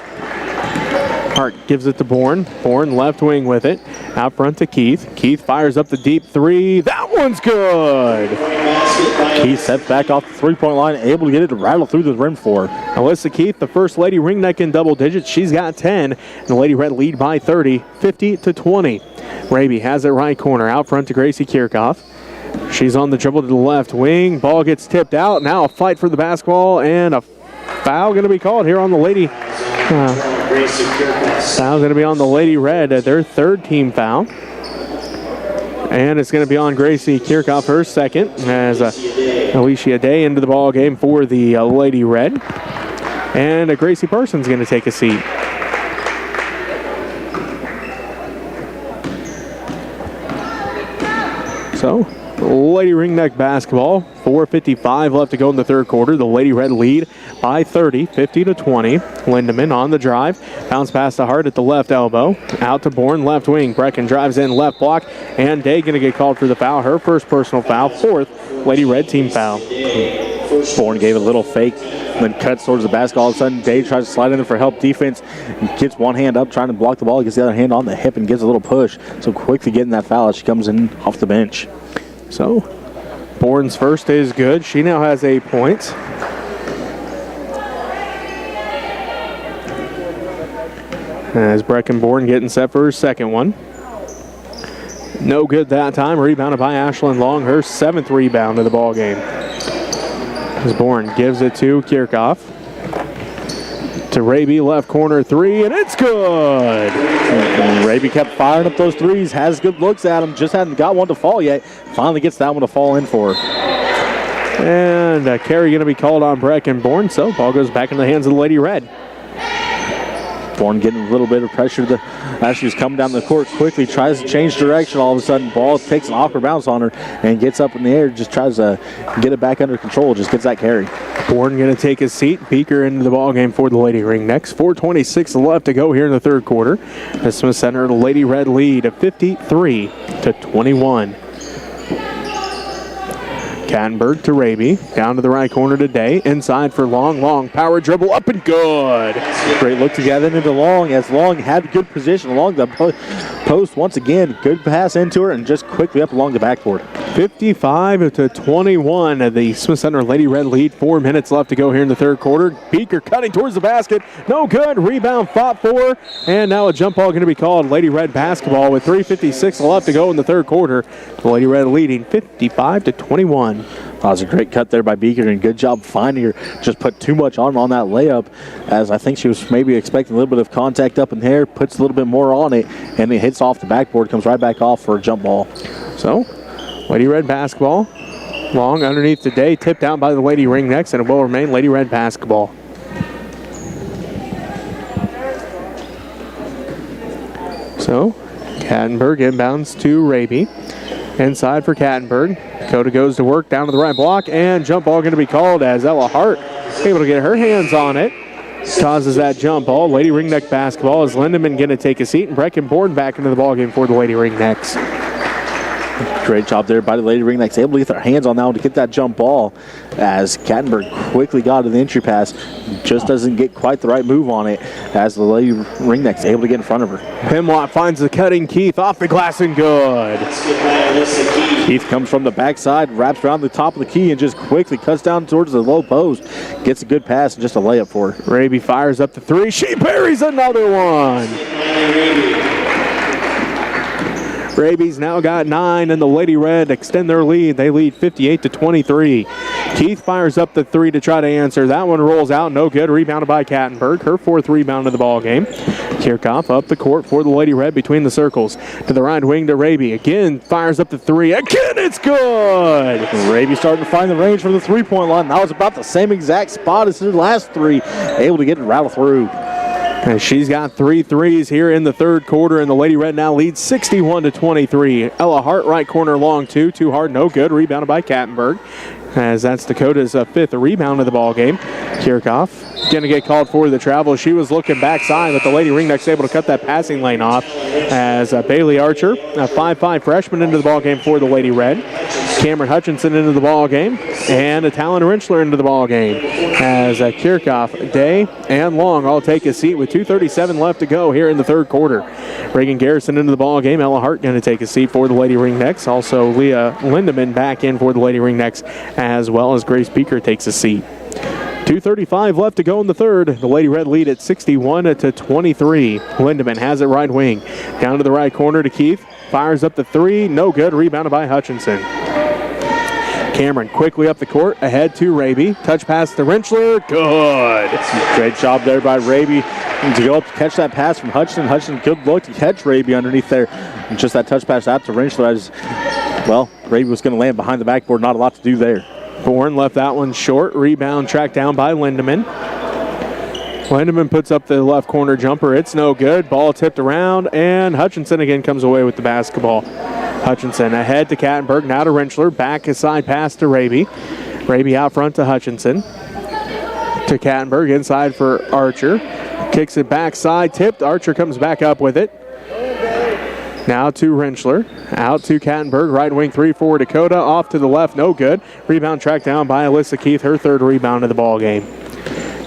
Hart gives it to Bourne. Bourne left wing with it. Out front to Keith. Keith fires up the deep three. That one's good. Keith steps back off the three-point line, able to get it to rattle through the rim for her. Alyssa Keith, the first Lady Ringneck in double digits. She's got 10. And the Lady Red lead by 30, 50-20. Raby has it right corner. Out front to Gracie Kirchhoff. She's on the dribble to the left wing. Ball gets tipped out. Now a fight for the basketball, and a foul going to be called here on the Lady. Foul's going to be on the Lady Red, their third team foul. And it's going to be on Gracie Kirchhoff, her second, as Alicia Day into the ball game for the Lady Red. And Gracie Parsons going to take a seat. So, Lady Ringneck basketball, 4:55 left to go in the third quarter. The Lady Red lead by 30, 50-20. Lindemann on the drive. Bounce pass to Hart at the left elbow. Out to Bourne, left wing. Brecken drives in, left block. And Day going to get called for the foul. Her first personal foul, fourth Lady Red team foul. Bourne gave a little fake, then cuts towards the basket. All of a sudden, Day tries to slide in there for help defense. Gets one hand up, trying to block the ball. Gets the other hand on the hip and gives a little push. So quickly getting that foul as she comes in off the bench. So, Bourne's first is good. She now has 8 points. As Brecken Bourne getting set for her second one. No good that time. Rebounded by Ashlyn Long, her 7th rebound of the ball game. As Bourne gives it to Kirchhoff. To Raby, left corner three, and it's good. And Raby kept firing up those threes, has good looks at them, just hadn't got one to fall yet. Finally gets that one to fall in for her. And a carry going to be called on Brecken Bourne, so ball goes back in the hands of the Lady Red. Bourne getting a little bit of pressure as she was coming down the court quickly, tries to change direction. All of a sudden, ball takes an awkward bounce on her and gets up in the air, just tries to get it back under control, just gets that carry. Bourne going to take his seat. Beaker into the ball game for the Lady Ringnecks. 4:26 left to go here in the third quarter. The Smith Center, the Lady Red lead of 53-21. Kattenberg to Raby, down to the right corner to Day, inside for Long. Long power dribble up and good. Great look together into Long, as Long had good position along the post once again. Good pass into her and just quickly up along the backboard. 55-21. The Smith Center Lady Red lead. 4 minutes left to go here in the third quarter. Beaker cutting towards the basket. No good. Rebound fought for. And now a jump ball going to be called. Lady Red basketball with 3:56 left to go in the third quarter. The Lady Red leading 55-21. That was a great cut there by Beaker, and good job finding her. Just put too much on that layup, as I think she was maybe expecting a little bit of contact up in there, puts a little bit more on it, and it hits off the backboard, comes right back off for a jump ball. So, Lady Red basketball. Long underneath the Day, tipped out by the Lady Ringnecks, and it will remain Lady Red basketball. So, Kattenberg inbounds to Raby. Inside for Kattenberg. Dakota goes to work down to the right block, and jump ball going to be called as Ella Hart able to get her hands on it. Causes that jump ball. Lady Ringneck basketball as Lindemann going to take a seat, and Brecken Bourne back into the ballgame for the Lady Ringnecks. Great job there by the Lady Ringnecks, able to get their hands on that one to get that jump ball, as Kattenberg quickly got to the entry pass, just doesn't get quite the right move on it, as the Lady Ringnecks able to get in front of her. Pimlott finds the cutting Keith off the glass and good. Keith comes from the backside, wraps around the top of the key, and just quickly cuts down towards the low post. Gets a good pass and just a layup for her. Raby fires up the three. She buries another one. Raby's now got 9, and the Lady Red extend their lead. They lead 58-23. Keith fires up the three to try to answer. That one rolls out, no good. Rebounded by Kattenberg, her 4th rebound of the ball game. Kirchhoff up the court for the Lady Red between the circles. To the right wing to Raby. Again, fires up the three. Again, it's good. Raby starting to find the range from the three-point line. That was about the same exact spot as her last three. Able to get it rattle through. And she's got 3 threes here in the third quarter, and the Lady Red now leads 61-23. Ella Hart, right corner, long two. Too hard, no good. Rebounded by Kattenberg, as that's Dakota's 5th rebound of the ball game. Kirchhoff going to get called for the travel. She was looking backside, but the Lady Ringneck's able to cut that passing lane off, as Bailey Archer, a 5'5 freshman, into the ball game for the Lady Red. Cameron Hutchinson into the ball game, and a Talon Wrenchler into the ball game, as Kirchhoff, Day, and Long all take a seat with 2:37 left to go here in the third quarter. Reagan Garrison into the ball game. Ella Hart going to take a seat for the Lady Ringnecks. Also, Leah Lindemann back in for the Lady Ringnecks, as well as Grace Beaker takes a seat. 2:35 left to go in the third. The Lady Red lead at 61-23. Lindemann has it right wing. Down to the right corner to Keith. Fires up the three. No good. Rebounded by Hutchinson. Cameron quickly up the court. Ahead to Raby. Touch pass to Wrenchler. Good. Great job there by Raby to go up to catch that pass from Hutchinson. Hutchinson good look to catch Raby underneath there. And just that touch pass out to Wrenchler, as well, Raby was going to land behind the backboard. Not a lot to do there. Bourne left that one short. Rebound tracked down by Lindemann. Lindemann puts up the left corner jumper. It's no good. Ball tipped around, and Hutchinson again comes away with the basketball. Hutchinson ahead to Kattenberg, now to Wrenchler. Back a side pass to Raby. Raby out front to Hutchinson. To Kattenberg, inside for Archer. Kicks it backside, tipped. Archer comes back up with it. Now to Wrenchler. Out to Kattenberg. Right wing three for Dakota. Off to the left. No good. Rebound tracked down by Alyssa Keith. Her 3rd rebound of the ball game.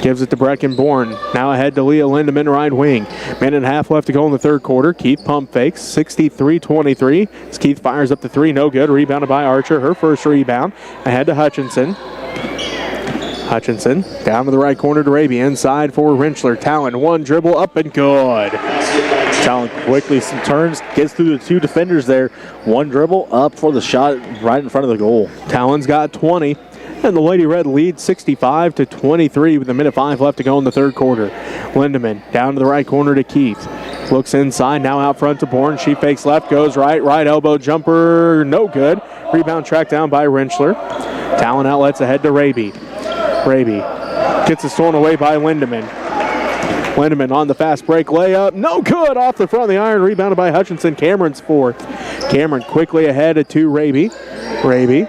Gives it to Brecken Bourne. Now ahead to Leah Lindemann, right wing. Minute and a half left to go in the third quarter. Keith pump fakes. 63-23. As Keith fires up the three. No good. Rebounded by Archer. Her 1st rebound. Ahead to Hutchinson. Hutchinson down to the right corner to Raby. Inside for Wrenchler. Talon, one dribble up and good. Talon quickly turns, gets through the two defenders there. One dribble up for the shot right in front of the goal. Talon's got 20. And the Lady Red leads 65-23 with 1:05 left to go in the third quarter. Lindemann down to the right corner to Keith. Looks inside, now out front to Bourne. She fakes left, goes right elbow jumper, no good. Rebound tracked down by Rentschler. Talon outlets ahead to Raby. Raby gets it stolen away by Lindemann. Lindemann on the fast break layup, no good, off the front of the iron, rebounded by Hutchinson. Cameron's fourth. Cameron quickly ahead to Raby. Raby.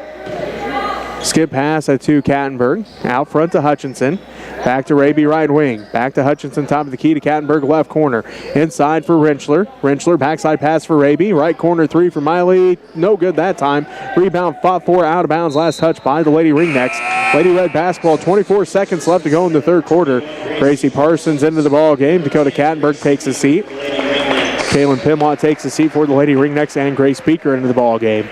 Skip pass to Kattenberg. Out front to Hutchinson. Back to Raby right wing. Back to Hutchinson, top of the key to Kattenberg left corner. Inside for Rentschler. Rentschler backside pass for Raby. Right corner three for Miley. No good that time. Rebound fought for out of bounds. Last touch by the Lady Ringnecks. Lady Red basketball. 24 seconds left to go in the third quarter. Gracie Parsons into the ball game. Dakota Kattenberg takes a seat. Kaylin Pimlott takes a seat for the Lady Ringnecks, and Grace Beaker into the ball game.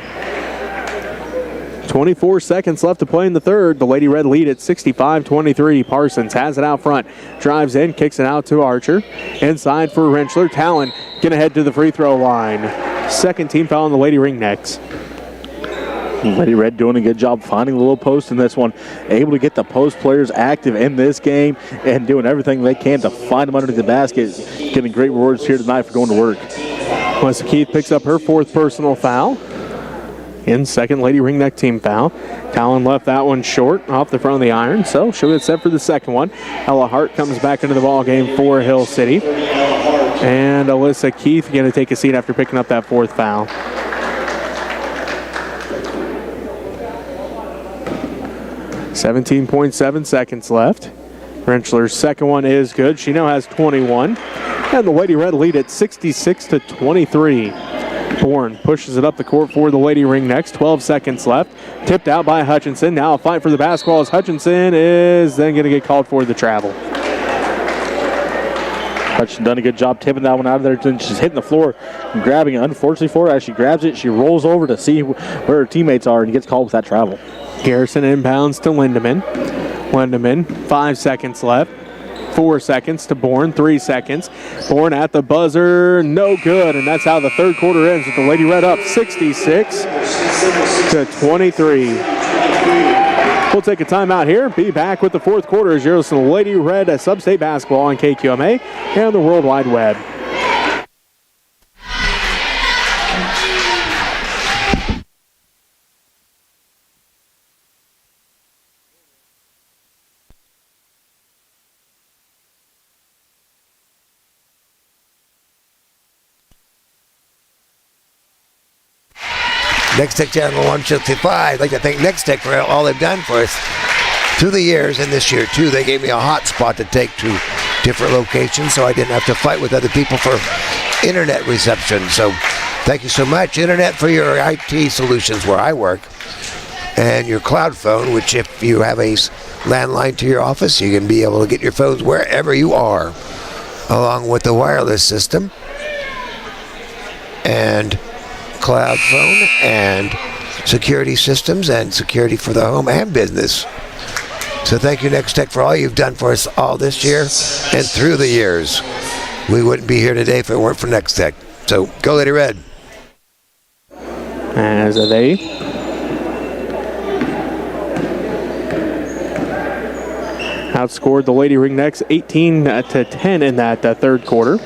24 seconds left to play in the third. The Lady Red lead at 65-23. Parsons has it out front. Drives in, kicks it out to Archer. Inside for Rentschler. Talon gonna head to the free throw line. Second team foul on the Lady Ringnecks. Lady Red doing a good job finding the little post in this one. Able to get the post players active in this game and doing everything they can to find them underneath the basket. Getting great rewards here tonight for going to work. Melissa Keith picks up her fourth personal foul. In second Lady Ringneck team foul. Talon left that one short off the front of the iron, so she'll get set for the second one. Ella Hart comes back into the ball game for Hill City. And Alyssa Keith going to take a seat after picking up that fourth foul. .7 seconds left. Rentschler's second one is good. She now has 21. And the Lady Red lead at 66-23. Bourne pushes it up the court for the Lady Ringnecks. 12 seconds left. Tipped out by Hutchinson. Now a fight for the basketball as Hutchinson is then going to get called for the travel. Hutchinson done a good job tipping that one out of there. Then she's hitting the floor and grabbing it. Unfortunately for her, as she grabs it, she rolls over to see where her teammates are and gets called with that travel. Garrison inbounds to Lindemann. Lindemann, 5 seconds left. 4 seconds to Bourne, 3 seconds. Bourne at the buzzer, no good, and that's how the third quarter ends with the Lady Red up 66-23. We'll take a timeout here. Be back with the fourth quarter as you're listening to Lady Red Sub-State Basketball on KQMA and the World Wide Web. Next Tech Channel 165. I'd like to thank Next Tech for all they've done for us through the years, and this year too. They gave me a hot spot to take to different locations so I didn't have to fight with other people for internet reception. So thank you so much, Internet, for your IT solutions where I work, and your cloud phone, which if you have a landline to your office, you can be able to get your phones wherever you are, along with the wireless system and cloud phone and security systems and security for the home and business. So thank you, Next Tech, for all you've done for us all this year and through the years. We wouldn't be here today if it weren't for Next Tech. So go Lady Red. As they outscored the Lady Ringnecks 18-10 in that third quarter.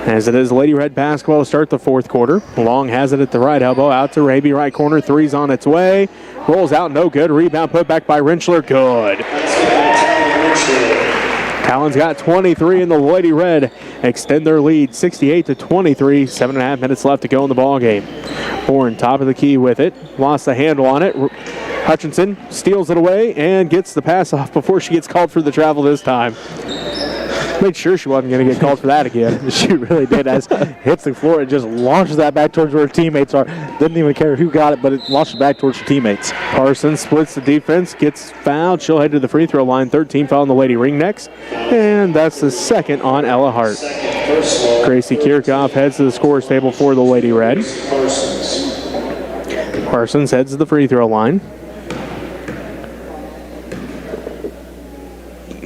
As it is Lady Red basketball to start the fourth quarter. Long has it at the right elbow. Out to Raby, right corner. Three's on its way. Rolls out, no good. Rebound put back by Rentschler. Good. Talon's got 23 in the Lady Red. Extend their lead 68-23. 7.5 minutes left to go in the ball game. Bourne top of the key with it. Lost the handle on it. Hutchinson steals it away and gets the pass off before she gets called for the travel this time. Made sure she wasn't going to get called for that again. She really did. As hits the floor and just launches that back towards where her teammates are. Didn't even care who got it, but it launches back towards her teammates. Parsons splits the defense, gets fouled. She'll head to the free throw line. 13 foul on the Lady Ringnecks. And that's the second on Ella Hart. Gracie Kirchhoff heads to the scorer's table for the Lady Red. Parsons heads to the free throw line.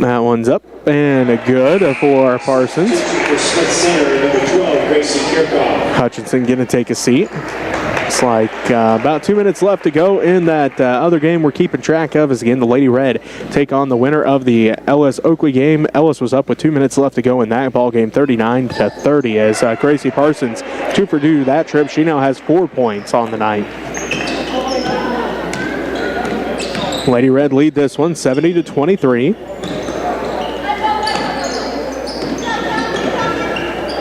That one's up and a good for Parsons. For Smith Center, number 12, Gracie Kirchhoff. Hutchinson going to take a seat. It's like about 2 minutes left to go in that other game we're keeping track of is, again, the Lady Red take on the winner of the Ellis-Oakley game. Ellis was up with 2 minutes left to go in that ball game, 39-30, as Gracie Parsons, 2 for 2 that trip. She now has 4 points on the night. Lady Red lead this one, 70-23.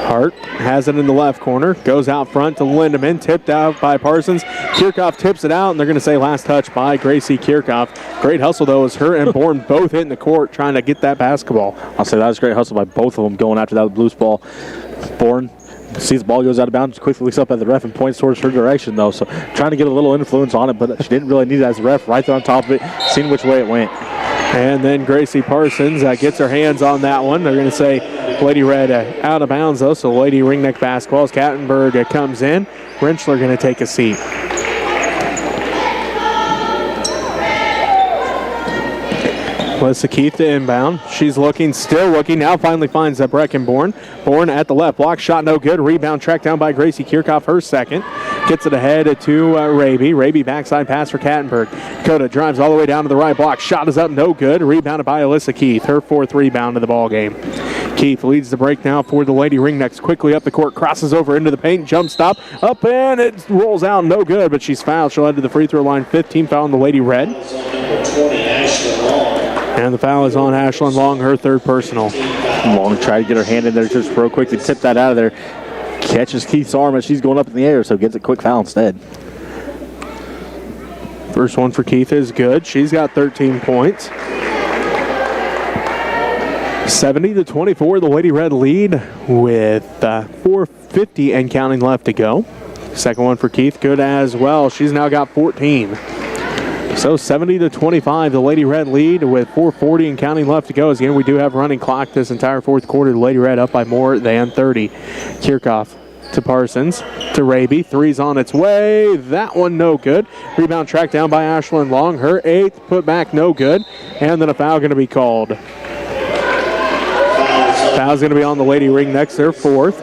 Hart has it in the left corner, goes out front to Lindemann, tipped out by Parsons. Kirchhoff tips it out, and they're going to say last touch by Gracie Kirchhoff. Great hustle, though, as her and Bourne both hitting the court trying to get that basketball. I'll say that was great hustle by both of them going after that Blues ball. Bourne sees the ball goes out of bounds, quickly looks up at the ref and points towards her direction, though. So trying to get a little influence on it, but she didn't really need it as a ref right there on top of it, seeing which way it went. And then Gracie Parsons gets her hands on that one. They're going to say Lady Red out of bounds, though, so Lady Ringneck basketball as Kattenberg comes in. Rentschler going to take a seat. Melissa Keith to inbound. She's looking, still looking. Now finally finds Breckenborn. Bourne at the left. Block shot no good. Rebound tracked down by Gracie Kirchhoff, her second. Gets it ahead to Raby. Raby backside pass for Kattenberg. Coda drives all the way down to the right block. Shot is up, no good. Rebounded by Alyssa Keith, her 4th rebound of the ball game. Keith leads the break now for the Lady Ringnecks. Quickly up the court, crosses over into the paint, jump stop, up and it rolls out, no good, but she's fouled. She'll head to the free throw line. 15 foul on the Lady Red. Number 20, Ashlyn Long. And the foul is on Ashlyn Long, her 3rd personal. Long tried to get her hand in there just real quick to tip that out of there. Catches Keith's arm as she's going up in the air, so gets a quick foul instead. First one for Keith is good. She's got 13 points. 70-24, the Lady Red lead with 4:50 and counting left to go. Second one for Keith, good as well. She's now got 14. So 70-25, the Lady Red lead with 4:40 and counting left to go. As again, we do have running clock this entire 4th quarter. The Lady Red up by more than 30. Kirchhoff to Parsons, to Raby. Three's on its way. That one no good. Rebound tracked down by Ashlyn Long. Her 8th, put back no good. And then a foul going to be called. Foul's going to be on the Lady Ringnecks, their 4th.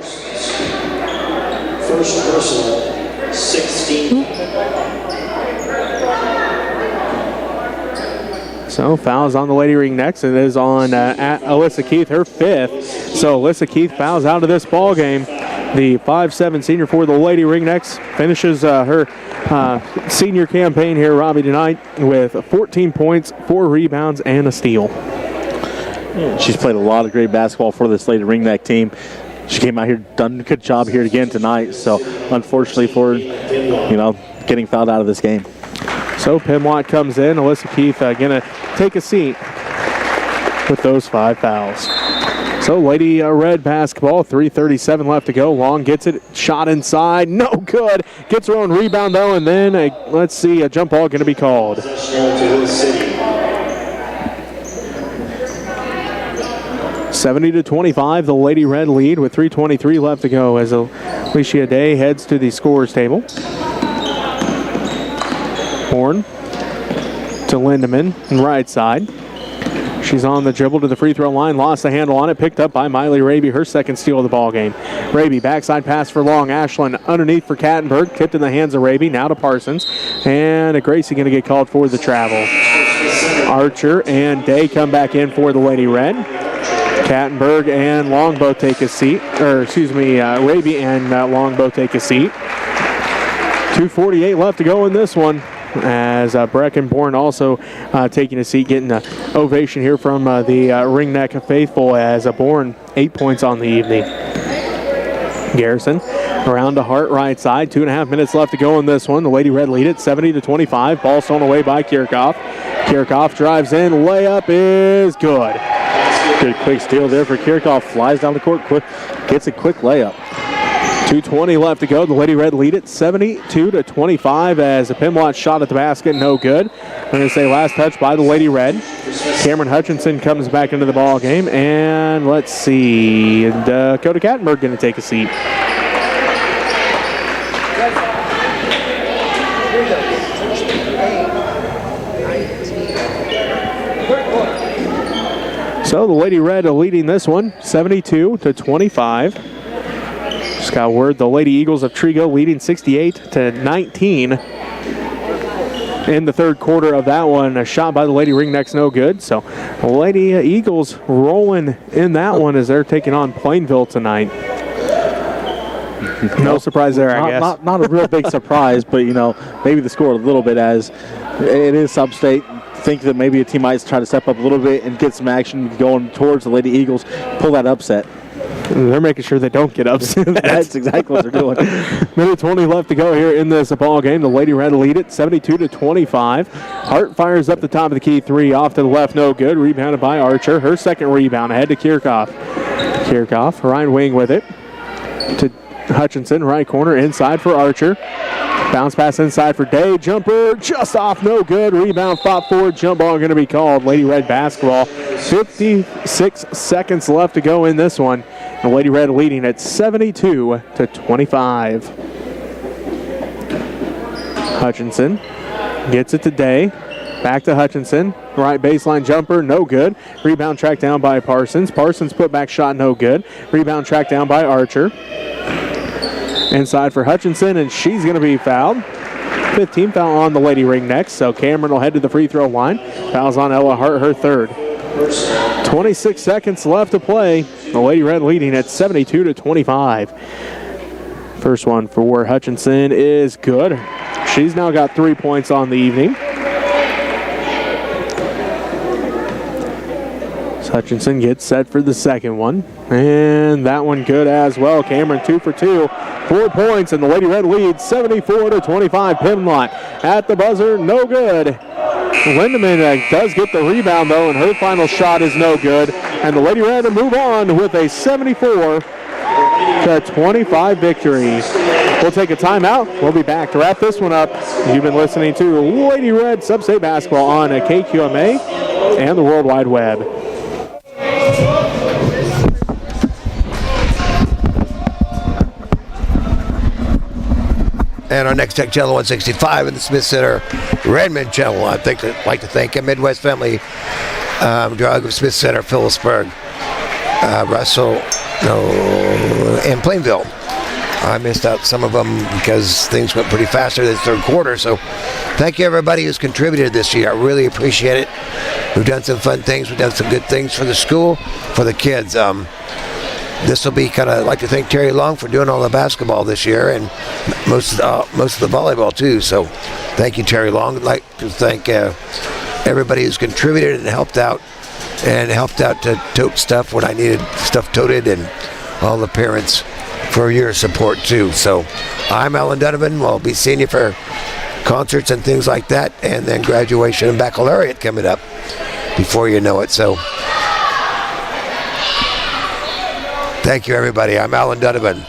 First personal, 16. So fouls on the Lady Ringnecks. It is on Alyssa Keith, her 5th. So Alyssa Keith fouls out of this ball game. The 5'7" senior for the Lady Ringnecks finishes her senior campaign here, Robbie, tonight with 14 points, 4 rebounds, and a steal. She's played a lot of great basketball for this Lady Ringneck team. She came out here, done a good job here again tonight. So unfortunately for, getting fouled out of this game. So Pimlott comes in. Alyssa Keith going to take a seat with those 5 fouls. So Lady Red basketball, 3:37 left to go. Long gets it, shot inside, no good. Gets her own rebound though, and then a jump ball going to be called. 70-25, the Lady Red lead with 3:23 left to go as Alicia Day heads to the scorers table. Horn to Lindemann, right side. She's on the dribble to the free throw line, lost the handle on it, picked up by Miley Raby, her 2nd steal of the ball game. Raby, backside pass for Long. Ashlyn underneath for Kattenberg, tipped in the hands of Raby, now to Parsons. And Gracie going to get called for the travel. Archer and Day come back in for the Lady Red. Kattenberg and Long both take a seat, Raby and Long both take a seat. 2:48 left to go in this one, as Breckenborn also taking a seat, getting an ovation here from the Ringneck faithful, as Bourne 8 points on the evening. Garrison around to Hart, right side. 2.5 minutes left to go in this one. The Lady Red lead it 70-25. Ball stolen away by Kirchhoff. Kirchhoff drives in. Layup is good. Good quick steal there for Kirchhoff. Flies down the court, gets a quick layup. 2:20 left to go. The Lady Red lead it 72-25 as a Pimlott shot at the basket, no good. I'm going to say last touch by the Lady Red. Cameron Hutchinson comes back into the ball game, and let's see, Dakota Kattenberg going to take a seat. So the Lady Red leading this one, 72-25. Just got word the Lady Eagles of Trigo leading 68-19. In the third quarter of that one, a shot by the Lady Ringnecks, no good. So Lady Eagles rolling in that one as they're taking on Plainville tonight. No surprise there, I guess. Not a real big surprise, but, maybe the score a little bit as it is sub-state. Think that maybe a team might try to step up a little bit and get some action going towards the Lady Eagles, pull that upset. They're making sure they don't get upset. That's exactly what they're doing. Minute 20 left to go here in this ball game. The Lady Red lead it 72-25. Hart fires up the top of the key three off to the left, no good. Rebounded by Archer. Her second rebound ahead to Kirchhoff. Kirchhoff, right wing with it to Hutchinson, right corner inside for Archer. Bounce pass inside for Day. Jumper just off, no good. Rebound fought forward. Jump ball going to be called. Lady Red basketball. 56 seconds left to go in this one. And Lady Red leading at 72-25. Hutchinson gets it to Day. Back to Hutchinson. Right baseline jumper, no good. Rebound tracked down by Parsons. Parsons put back shot, no good. Rebound tracked down by Archer. Inside for Hutchinson, and she's going to be fouled. 15th foul on the Lady Ringnecks, so Cameron will head to the free throw line. Fouls on Ella Hart, her third. 26 seconds left to play. The Lady Red leading at 72-25. First one for Hutchinson is good. She's now got 3 points on the evening. Hutchinson gets set for the second one. And that one good as well. Cameron 2 for 2. 4 points, and the Lady Red leads 74-25. Pimlott at the buzzer, no good. Lindemann does get the rebound, though, and her final shot is no good. And the Lady Red move on with a 74-25 victory. We'll take a timeout. We'll be back to wrap this one up. You've been listening to Lady Red Sub-State Basketball on KQMA and the World Wide Web. And our next tech channel 165 in the Smith Center Redmond channel. I'd like to thank a Midwest Family Drug of Smith Center, Phillipsburg, Russell, and Plainville. I missed out some of them because things went pretty faster this third quarter. So thank you everybody who's contributed this year. I really appreciate it. We've done some fun things. We've done some good things for the school, for the kids. This will be kind of like to thank Terry Long for doing all the basketball this year and most of the volleyball too. So thank you, Terry Long. I'd like to thank everybody who's contributed and helped out to tote stuff when I needed stuff toted, and all the parents for your support too. So I'm Alan Donovan. We'll be seeing you for concerts and things like that, and then graduation and baccalaureate coming up before you know it. So thank you, everybody. I'm Alan Donovan.